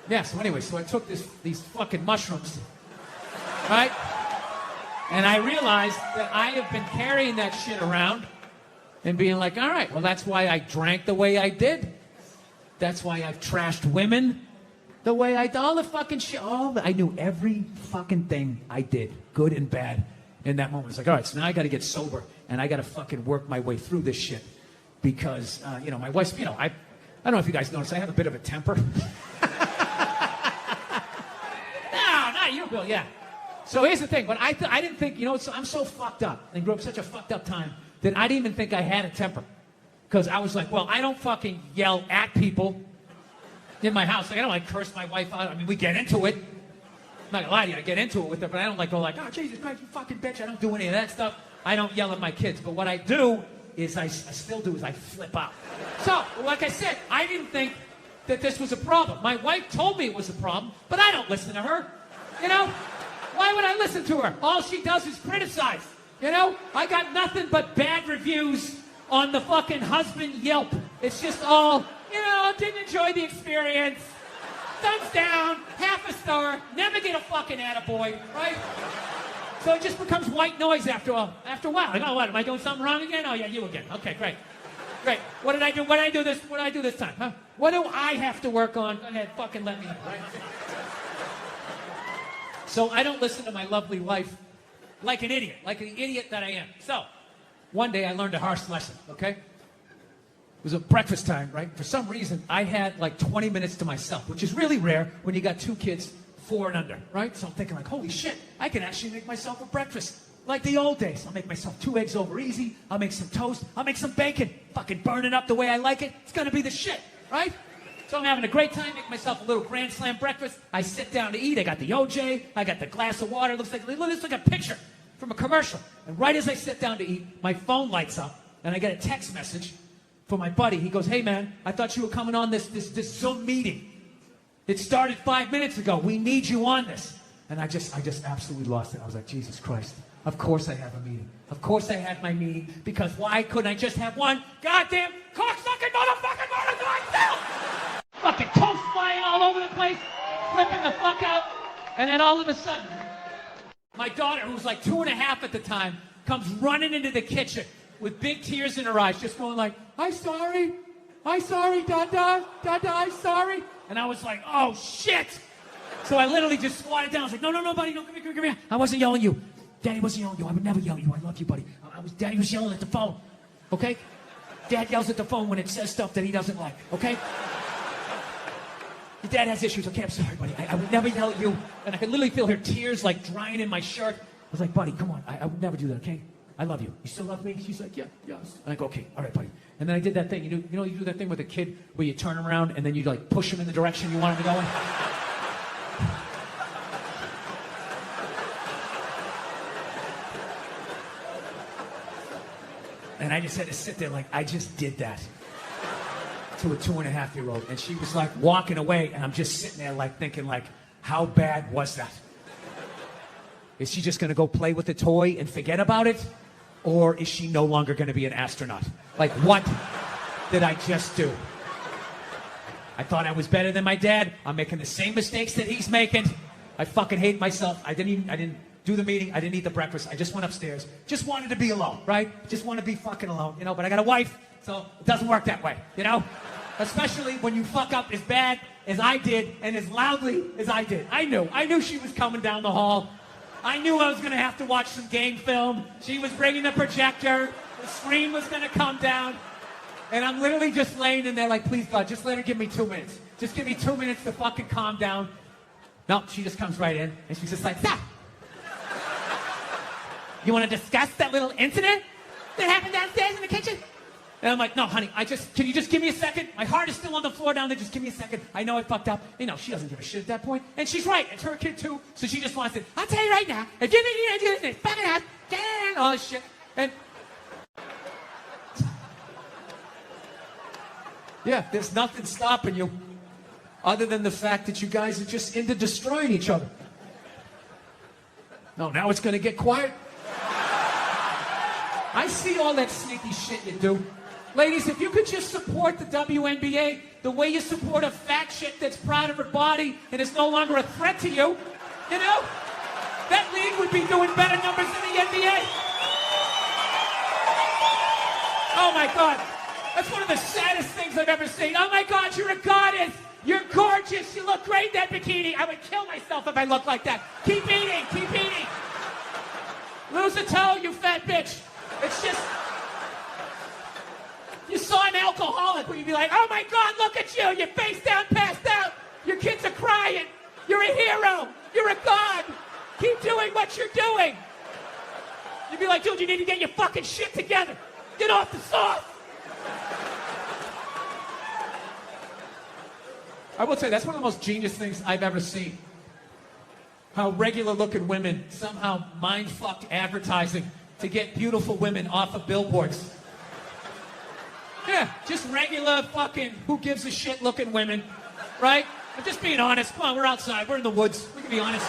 Yeah, so anyway, so I took these fucking mushrooms, right? And I realized that I have been carrying that shit around and being like, all right, well, that's why I drank the way I did. That's why I've trashed women the way I all the fucking shit. I knew every fucking thing I did, good and bad, in that moment. It's like, all right, so now I got to get sober and I got to fucking work my way through this shit because my wife's, I don't know if you guys notice, I have a bit of a temper. No, not you, Bill. Yeah. So here's the thing, but I didn't think, I'm so fucked up and grew up such a fucked up time that I didn't even think I had a temper. Because I was like, well, I don't fucking yell at people in my house. Like, I don't curse my wife out. I mean, we get into it. I'm not gonna lie to you, I get into it with her, but I don't go like, oh, Jesus Christ, you fucking bitch. I don't do any of that stuff. I don't yell at my kids. But what I do is I still do is I flip out. So, like I said, I didn't think that this was a problem. My wife told me it was a problem, but I don't listen to her. Why would I listen to her? All she does is criticize. I got nothing but bad reviews on the fucking husband Yelp. It's just all, didn't enjoy the experience. Thumbs down, half a star, never get a fucking attaboy, right? So it just becomes white noise after a while. Like, oh, what, am I doing something wrong again? Oh, yeah, you again. Okay, great. Great. What did I do? What did I do this time? Huh? What do I have to work on? Go ahead, fucking let me know, right? So I don't listen to my lovely wife like an idiot that I am. So one day I learned a harsh lesson, okay? It was a breakfast time, right? For some reason, I had like 20 minutes to myself, which is really rare when you got 2 kids, 4 and under, right? So I'm thinking like, holy shit, I can actually make myself a breakfast. Like the old days. I'll make myself 2 eggs over easy. I'll make some toast. I'll make some bacon. Fucking burn it up the way I like it. It's gonna be the shit, right? So I'm having a great time, make myself a little Grand Slam breakfast. I sit down to eat. I got the OJ. I got the glass of water. It looks like a picture from a commercial. And right as I sit down to eat, my phone lights up, and I get a text message from my buddy. He goes, hey man, I thought you were coming on this Zoom meeting. It started 5 minutes ago. We need you on this. And I just absolutely lost it. I was like, Jesus Christ. Of course I have a meeting. Of course I had my meeting, because why couldn't I just have one goddamn cocksucking motherfucking motor to myself? Fucking toast flying all over the place, flipping the fuck out, and then all of a sudden, my daughter, who was like 2.5 at the time, comes running into the kitchen with big tears in her eyes, just going like, I'm sorry, Dada, I'm sorry. And I was like, oh shit. So I literally just squatted down. I was like, no, buddy, no, come here. I wasn't yelling at you. Daddy wasn't yelling at you. I would never yell at you. I love you, buddy. Daddy was yelling at the phone, okay? Dad yells at the phone when it says stuff that he doesn't like, okay? Your dad has issues, okay? I'm sorry, buddy. I would never yell at you. And I could literally feel her tears like drying in my shirt. I was like, buddy, come on. I would never do that, okay? I love you. You still love me? She's like, yeah, yes. And I go, okay, all right, buddy. And then I did that thing. You do that thing with a kid where you turn around and then you like push him in the direction you want him to go in? And I just had to sit there like I just did that to a 2.5-year-old. And she was like walking away, and I'm just sitting there like thinking like, how bad was that? Is she just gonna go play with the toy and forget about it? Or is she no longer gonna be an astronaut? Like, what did I just do? I thought I was better than my dad. I'm making the same mistakes that he's making. I fucking hate myself. I didn't do the meeting. I didn't eat the breakfast. I just went upstairs. Just wanted to be alone, right? Just want to be fucking alone, but I got a wife, so it doesn't work that way, Especially when you fuck up as bad as I did and as loudly as I did. I knew she was coming down the hall. I knew I was going to have to watch some game film. She was bringing the projector. The screen was going to come down. And I'm literally just laying in there like, please, God, just let her give me 2 minutes. Just give me 2 minutes to fucking calm down. No, she just comes right in, and she's just like, stop. You want to discuss that little incident that happened downstairs in the kitchen? And I'm like, no, honey, can you just give me a second? My heart is still on the floor down there. Just give me a second. I know I fucked up. She doesn't give a shit at that point. And she's right. It's her kid, too. So she just wants to, I'll tell you right now, if you think you're going to do this, fucking ass, all this shit. And yeah, there's nothing stopping you other than the fact that you guys are just into destroying each other. No, now it's going to get quiet. I see all that sneaky shit you do. Ladies, if you could just support the WNBA the way you support a fat chick that's proud of her body and is no longer a threat to you, that league would be doing better numbers than the NBA. Oh my God. That's one of the saddest things I've ever seen. Oh my God, you're a goddess. You're gorgeous. You look great in that bikini. I would kill myself if I looked like that. Keep eating. Keep eating. Lose a toe, you fat bitch. It's just... You saw an alcoholic where you'd be like, oh my God, look at you. You're face down, passed out. Your kids are crying. You're a hero. You're a god. Keep doing what you're doing. You'd be like, dude, you need to get your fucking shit together. Get off the sauce. I will say, that's one of the most genius things I've ever seen. How regular-looking women somehow mind-fucked advertising to get beautiful women off of billboards. Yeah, just regular fucking who-gives-a-shit-looking women, right? I'm just being honest. Come on, we're outside. We're in the woods. We can be honest.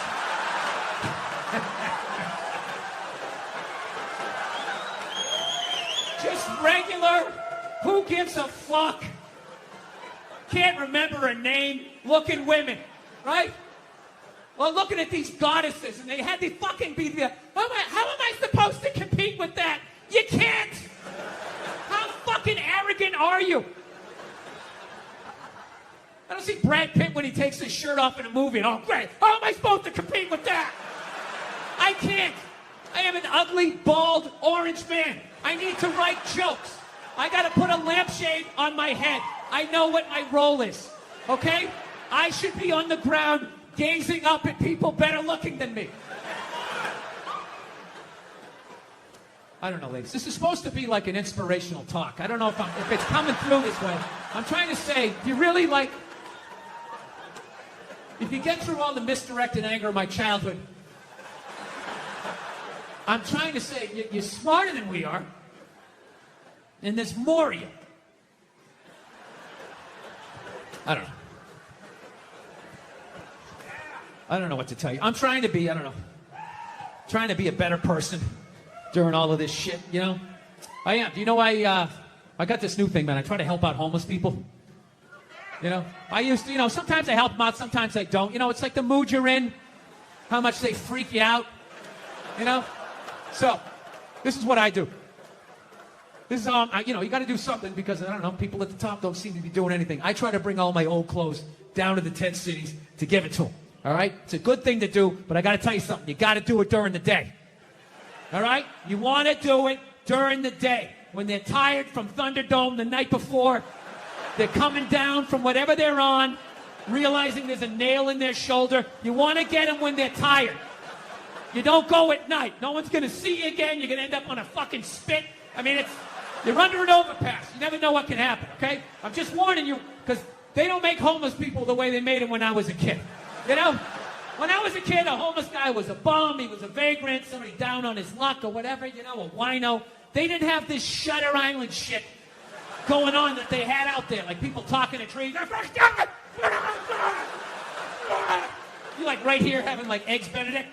Just regular, who-gives-a-fuck, can't remember a name, looking women, right? Well, looking at these goddesses, and they had to fucking be the... How am I supposed to compete with that? You can't! How fucking arrogant are you? I don't see Brad Pitt when he takes his shirt off in a movie, and oh, great, how am I supposed to compete with that? I can't. I am an ugly, bald, orange man. I need to write jokes. I gotta put a lampshade on my head. I know what my role is, okay? I should be on the ground gazing up at people better looking than me. I don't know, ladies. This is supposed to be like an inspirational talk. I don't know if it's coming through this way. I'm trying to say, do you really like... If you get through all the misdirected anger of my childhood, I'm trying to say, you're smarter than we are, and there's more of you. I don't know. I don't know what to tell you. I'm trying to be, I don't know, trying to be a better person during all of this shit, you know? I am. Do you know I got this new thing, man. I try to help out homeless people. You know? I used to, you know, sometimes I help them out, sometimes I don't. You know, it's like the mood you're in, how much they freak you out, you know? So, this is what I do. This is, you know, you got to do something because, I don't know, people at the top don't seem to be doing anything. I try to bring all my old clothes down to the tent cities to give it to them. All right? It's a good thing to do, but I got to tell you something. You got to do it during the day. All right? You want to do it during the day. When they're tired from Thunderdome the night before, they're coming down from whatever they're on, realizing there's a nail in their shoulder. You want to get them when they're tired. You don't go at night. No one's going to see you again. You're going to end up on a fucking spit. I mean, you're under an overpass. You never know what can happen, okay? I'm just warning you, because they don't make homeless people the way they made them when I was a kid. You know? When I was a kid, a homeless guy was a bum, he was a vagrant, somebody down on his luck or whatever, you know, a wino. They didn't have this Shutter Island shit going on that they had out there, like people talking to trees. You like right here having like eggs Benedict.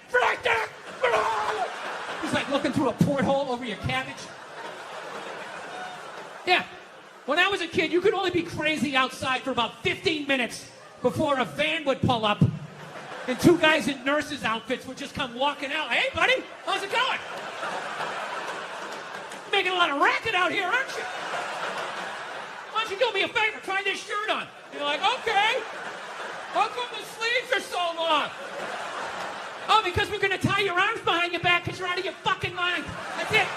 He's like looking through a porthole over your cabbage. Yeah. When I was a kid, you could only be crazy outside for about 15 minutes before a van would pull up and two guys in nurses' outfits would just come walking out. Hey, buddy, how's it going? You're making a lot of racket out here, aren't you? Why don't you do me a favor? Try this shirt on. You're like, okay. How come the sleeves are so long? Oh, because we're going to tie your arms behind your back because you're out of your fucking mind. That's it.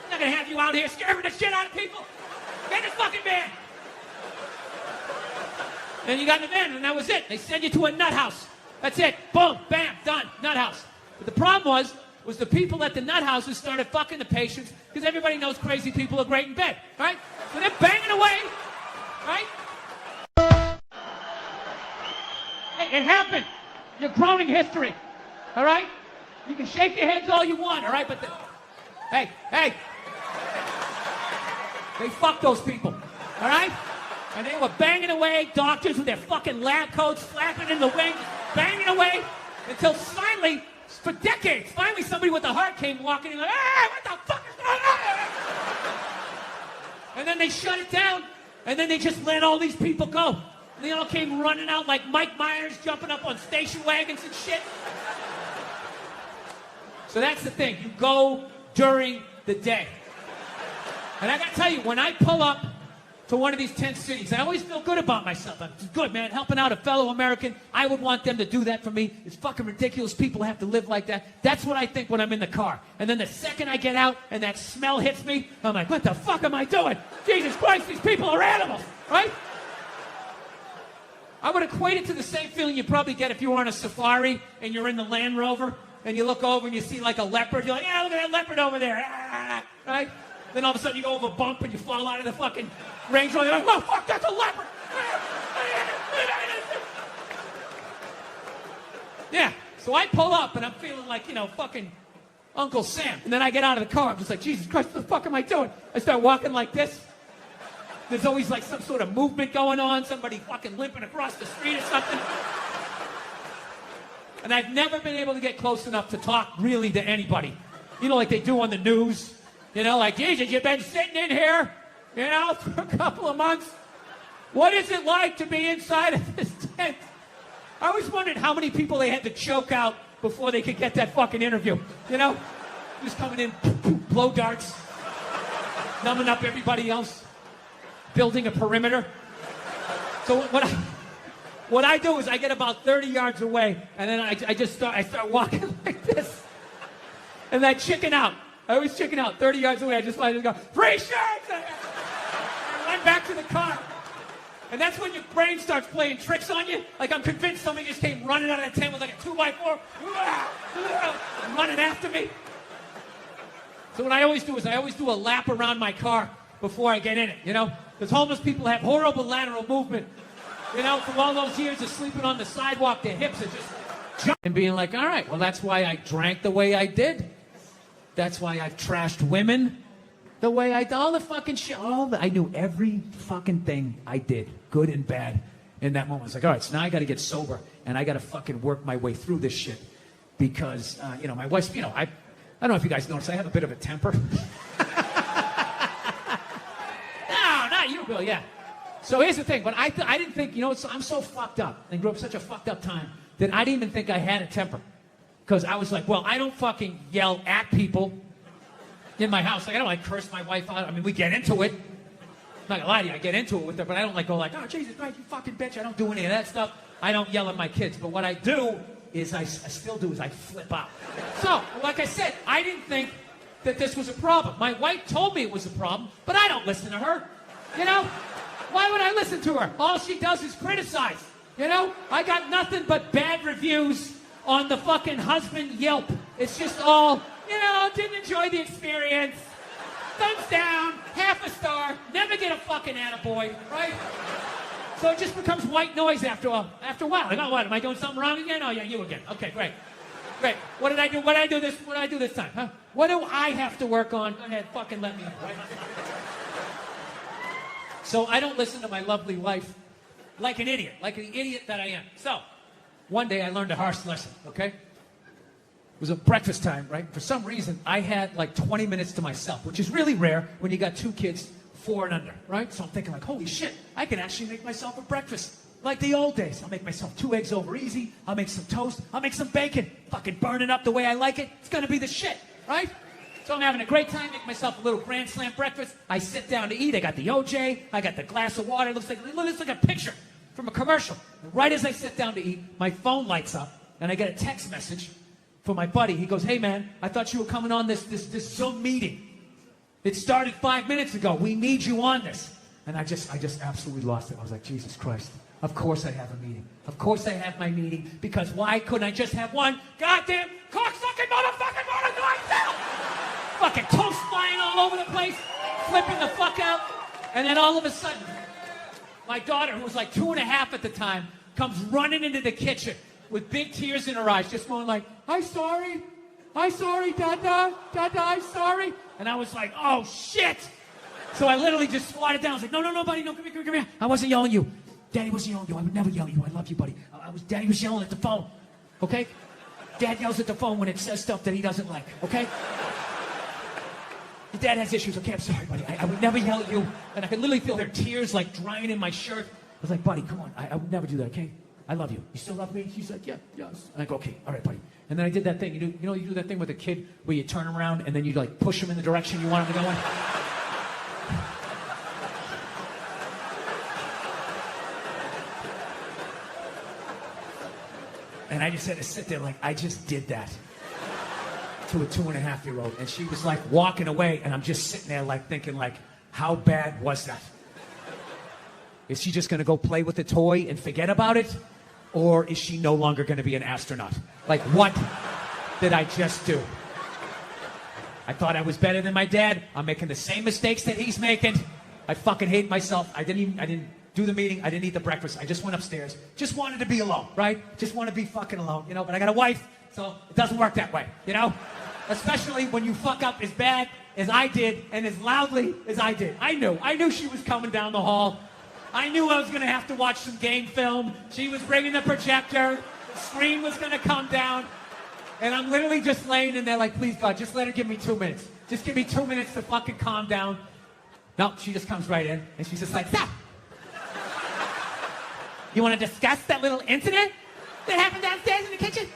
I'm not going to have you out here scaring the shit out of people. Get in this fucking van. And you got in the van, and that was it. They send you to a nut house. That's it. Boom, bam, done. Nut house. But the problem was the people at the nut houses started fucking the patients because everybody knows crazy people are great in bed, right? So they're banging away, right? Hey, it happened. You're groaning history, all right? You can shake your heads all you want, all right? But hey, they fucked those people, all right? And they were banging away, doctors with their fucking lab coats flapping in the wind, banging away, until finally, for decades, finally somebody with a heart came walking in like, hey, what the fuck is going on? And then they shut it down, and then they just let all these people go. And they all came running out like Mike Myers jumping up on station wagons and shit. So that's the thing, you go during the day. And I gotta tell you, when I pull up to one of these tent cities, I always feel good about myself. I'm good, man, helping out a fellow American. I would want them to do that for me. It's fucking ridiculous people have to live like that. That's what I think when I'm in the car. And then the second I get out and that smell hits me, I'm like, what the fuck am I doing? Jesus Christ, these people are animals, right? I would equate it to the same feeling you probably get if you were on a safari and you're in the Land Rover and you look over and you see like a leopard. You're like, yeah, look at that leopard over there, right? Then all of a sudden you go over a bump and you fall out of the fucking Range Rover. You're like, oh, fuck, that's a leopard. Yeah, so I pull up and I'm feeling like, you know, fucking Uncle Sam. And then I get out of the car. I'm just like, Jesus Christ, what the fuck am I doing? I start walking like this. There's always like some sort of movement going on. Somebody fucking limping across the street or something. And I've never been able to get close enough to talk really to anybody. You know, like they do on the news. You know, like, Jesus, you've been sitting in here, you know, for a couple of months. What is it like to be inside of this tent? I always wondered how many people they had to choke out before they could get that fucking interview. You know? Just coming in, blow darts, numbing up everybody else, building a perimeter. So what I do is I get about 30 yards away, and then I start walking like this. And I chicken out. I always chicken out 30 yards away. I just go, free shirts! And I run back to the car. And that's when your brain starts playing tricks on you. Like I'm convinced somebody just came running out of the tent with like a 2x4, running after me. So what I always do is I always do a lap around my car before I get in it, you know? Because homeless people have horrible lateral movement. You know, from all those years of sleeping on the sidewalk, their hips are just jumping. And being like, all right, well, that's why I drank the way I did. That's why I've trashed women the way I did. All the fucking shit. I knew every fucking thing I did, good and bad, in that moment. I was like, all right, so now I got to get sober, and I got to fucking work my way through this shit. Because, you know, my wife's, you know, I don't know if you guys notice, I have a bit of a temper. No, not you, Bill, yeah. So here's the thing, but I didn't think, you know, I'm so fucked up and grew up such a fucked up time that I didn't even think I had a temper. Because I was like, well, I don't fucking yell at people in my house. Like, I don't like curse my wife out. I mean, we get into it. I'm not gonna lie to you, I get into it with her, but I don't like go like, oh, Jesus Christ, you fucking bitch. I don't do any of that stuff. I don't yell at my kids. But what I do is I still do is I flip out. So, like I said, I didn't think that this was a problem. My wife told me it was a problem, but I don't listen to her. You know? Why would I listen to her? All she does is criticize. You know? I got nothing but bad reviews on the fucking husband Yelp. It's just all, you know, didn't enjoy the experience. Thumbs down, half a star, never get a fucking attaboy, right? So it just becomes white noise after a while. Like, oh, what, am I doing something wrong again? Oh, yeah, you again. Okay, great. Great. What did I do? What did I do this time, huh? What do I have to work on? Go ahead, fucking let me in, right? So I don't listen to my lovely wife like an idiot that I am. So one day I learned a harsh lesson, okay? It was a breakfast time, right? For some reason, I had like 20 minutes to myself, which is really rare when you got two kids, 4 and under, right? So I'm thinking like, holy shit, I can actually make myself a breakfast like the old days. I'll make myself 2 eggs over easy. I'll make some toast. I'll make some bacon. Fucking burn it up the way I like it. It's gonna be the shit, right? So I'm having a great time, make myself a little Grand Slam breakfast. I sit down to eat. I got the OJ. I got the glass of water. It looks like a picture from a commercial. And right as I sit down to eat, my phone lights up, and I get a text message from my buddy. He goes, hey man, I thought you were coming on this Zoom meeting. It started 5 minutes ago. We need you on this. And I just absolutely lost it. I was like, Jesus Christ. Of course I have a meeting. Of course I have my meeting. Because why couldn't I just have one goddamn cocksucking motherfucking motor myself? Fucking toast flying all over the place, flipping the fuck out. And then all of a sudden, my daughter, who was like 2.5 at the time, comes running into the kitchen with big tears in her eyes, just going like, I'm sorry, Dada, I'm sorry. And I was like, oh shit. So I literally just squatted down. I was like, no, buddy, no, come here. I wasn't yelling at you. Daddy wasn't yelling at you. I would never yell at you. I love you, buddy. Daddy was yelling at the phone, okay? Dad yells at the phone when it says stuff that he doesn't like, okay? Your dad has issues, okay? I'm sorry, buddy. I would never yell at you. And I could literally feel their tears like drying in my shirt. I was like, buddy, come on. I would never do that, okay? I love you. You still love me? She's like, yeah, yes. And I go, okay, all right, buddy. And then I did that thing. You do that thing with a kid where you turn him around and then you like push him in the direction you want him to go in? And I just had to sit there like, I just did that to a 2.5-year-old. And she was like walking away, and I'm just sitting there like thinking like, how bad was that? Is she just gonna go play with the toy and forget about it? Or is she no longer gonna be an astronaut? Like, what did I just do? I thought I was better than my dad. I'm making the same mistakes that he's making. I fucking hate myself. I didn't do the meeting. I didn't eat the breakfast. I just went upstairs. Just wanted to be alone, right? Just want to be fucking alone, you know? But I got a wife, so it doesn't work that way, you know? Especially when you fuck up as bad as I did and as loudly as I did. I knew she was coming down the hall. I knew I was going to have to watch some game film. She was bringing the projector. The screen was going to come down. And I'm literally just laying in there like, please, God, just let her give me 2 minutes. Just give me 2 minutes to fucking calm down. No, she just comes right in, and she's just like, stop. You want to discuss that little incident that happened downstairs in the kitchen?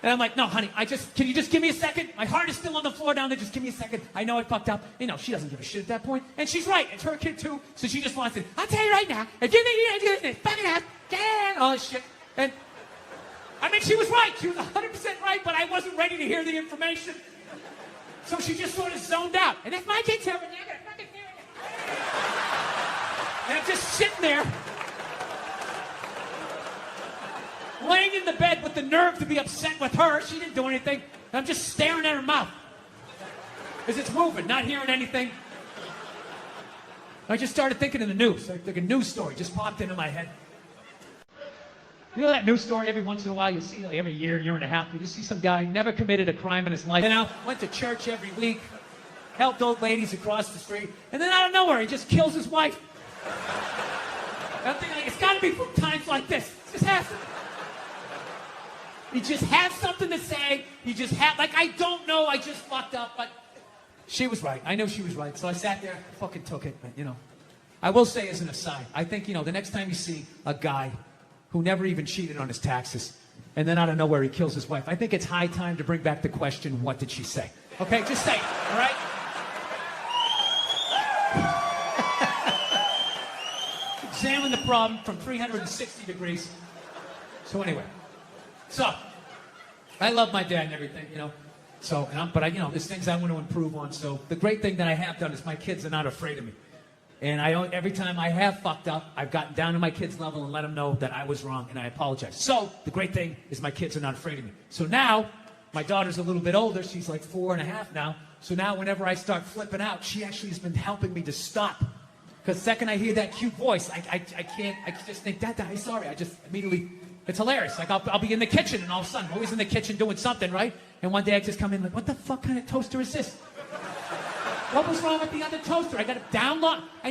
And I'm like, no, honey, can you just give me a second? My heart is still on the floor down there. Just give me a second. I know I fucked up. You know, she doesn't give a shit at that point. And she's right. It's her kid, too. So she just wants it. I'll tell you right now, if you think you're going to do this, fucking ass, all this shit. And I mean, she was right. She was 100% right, but I wasn't ready to hear the information. So she just sort of zoned out. And if my kid's over there, you're going to fucking hear it. And I'm just sitting there, laying in the bed with the nerve to be upset with her. She didn't do anything. And I'm just staring at her mouth. Because it's moving, not hearing anything. I just started thinking of the news. Like a news story just popped into my head. You know that news story every once in a while you see, like every year and a half, you just see some guy never committed a crime in his life. You know, went to church every week, helped old ladies across the street, and then out of nowhere he just kills his wife. I'm thinking, like, it's got to be from times like this. It just has to. He just has something to say. He just had, like, I don't know, I just fucked up, but she was right. I know she was right. So I sat there, fucking took it, but, you know. I will say as an aside, I think, you know, the next time you see a guy who never even cheated on his taxes, and then out of nowhere he kills his wife, I think it's high time to bring back the question, what did she say? Okay, just say it, all right? Examine the problem from 360 degrees. So anyway, I love my dad and everything, you know. But you know, there's things I want to improve on. So the great thing that I have done is my kids are not afraid of me. And every time I have fucked up, I've gotten down to my kids' level and let them know that I was wrong and I apologize. So the great thing is my kids are not afraid of me. So now, my daughter's a little bit older. She's like 4.5 now. So now whenever I start flipping out, she actually has been helping me to stop. Because the second I hear that cute voice, I just think, Dad, I'm sorry. I just immediately, it's hilarious. Like I'll be in the kitchen and all of a sudden, I'm always in the kitchen doing something, right? And one day I just come in like, what the fuck kind of toaster is this? What was wrong with the other toaster? I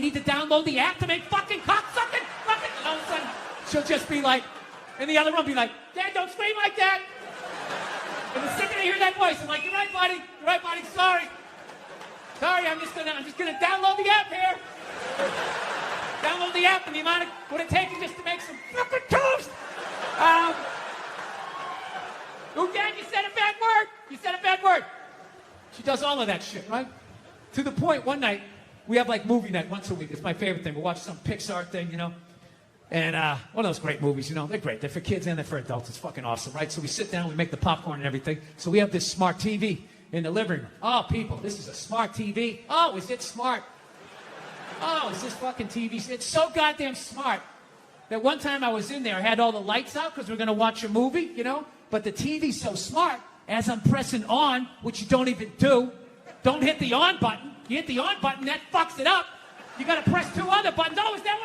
need to download the app to make fucking cocksucking. And all of a sudden, she'll just be like, in the other room, be like, Dad, don't scream like that. And the second I hear that voice, I'm like, you're right, buddy. Sorry, I'm just gonna download the app here. Download the app and the amount of what it takes just to make some fucking toast. Oh, Dad, you said a bad word. She does all of that shit, right? To the point, one night, we have like movie night once a week. It's my favorite thing. We watch some Pixar thing, you know. And one of those great movies, you know. They're great. They're for kids and they're for adults. It's fucking awesome, right? So we sit down, we make the popcorn and everything. So we have this smart TV in the living room. Oh, people, this is a smart TV. Oh, is it smart? Oh, is this fucking TV? It's so goddamn smart that one time I was in there, I had all the lights out because we're going to watch a movie, you know. But the TV's so smart, as I'm pressing on, which you don't even do, don't hit the on button. You hit the on button, that fucks it up. You got to press 2 other buttons. Oh, is that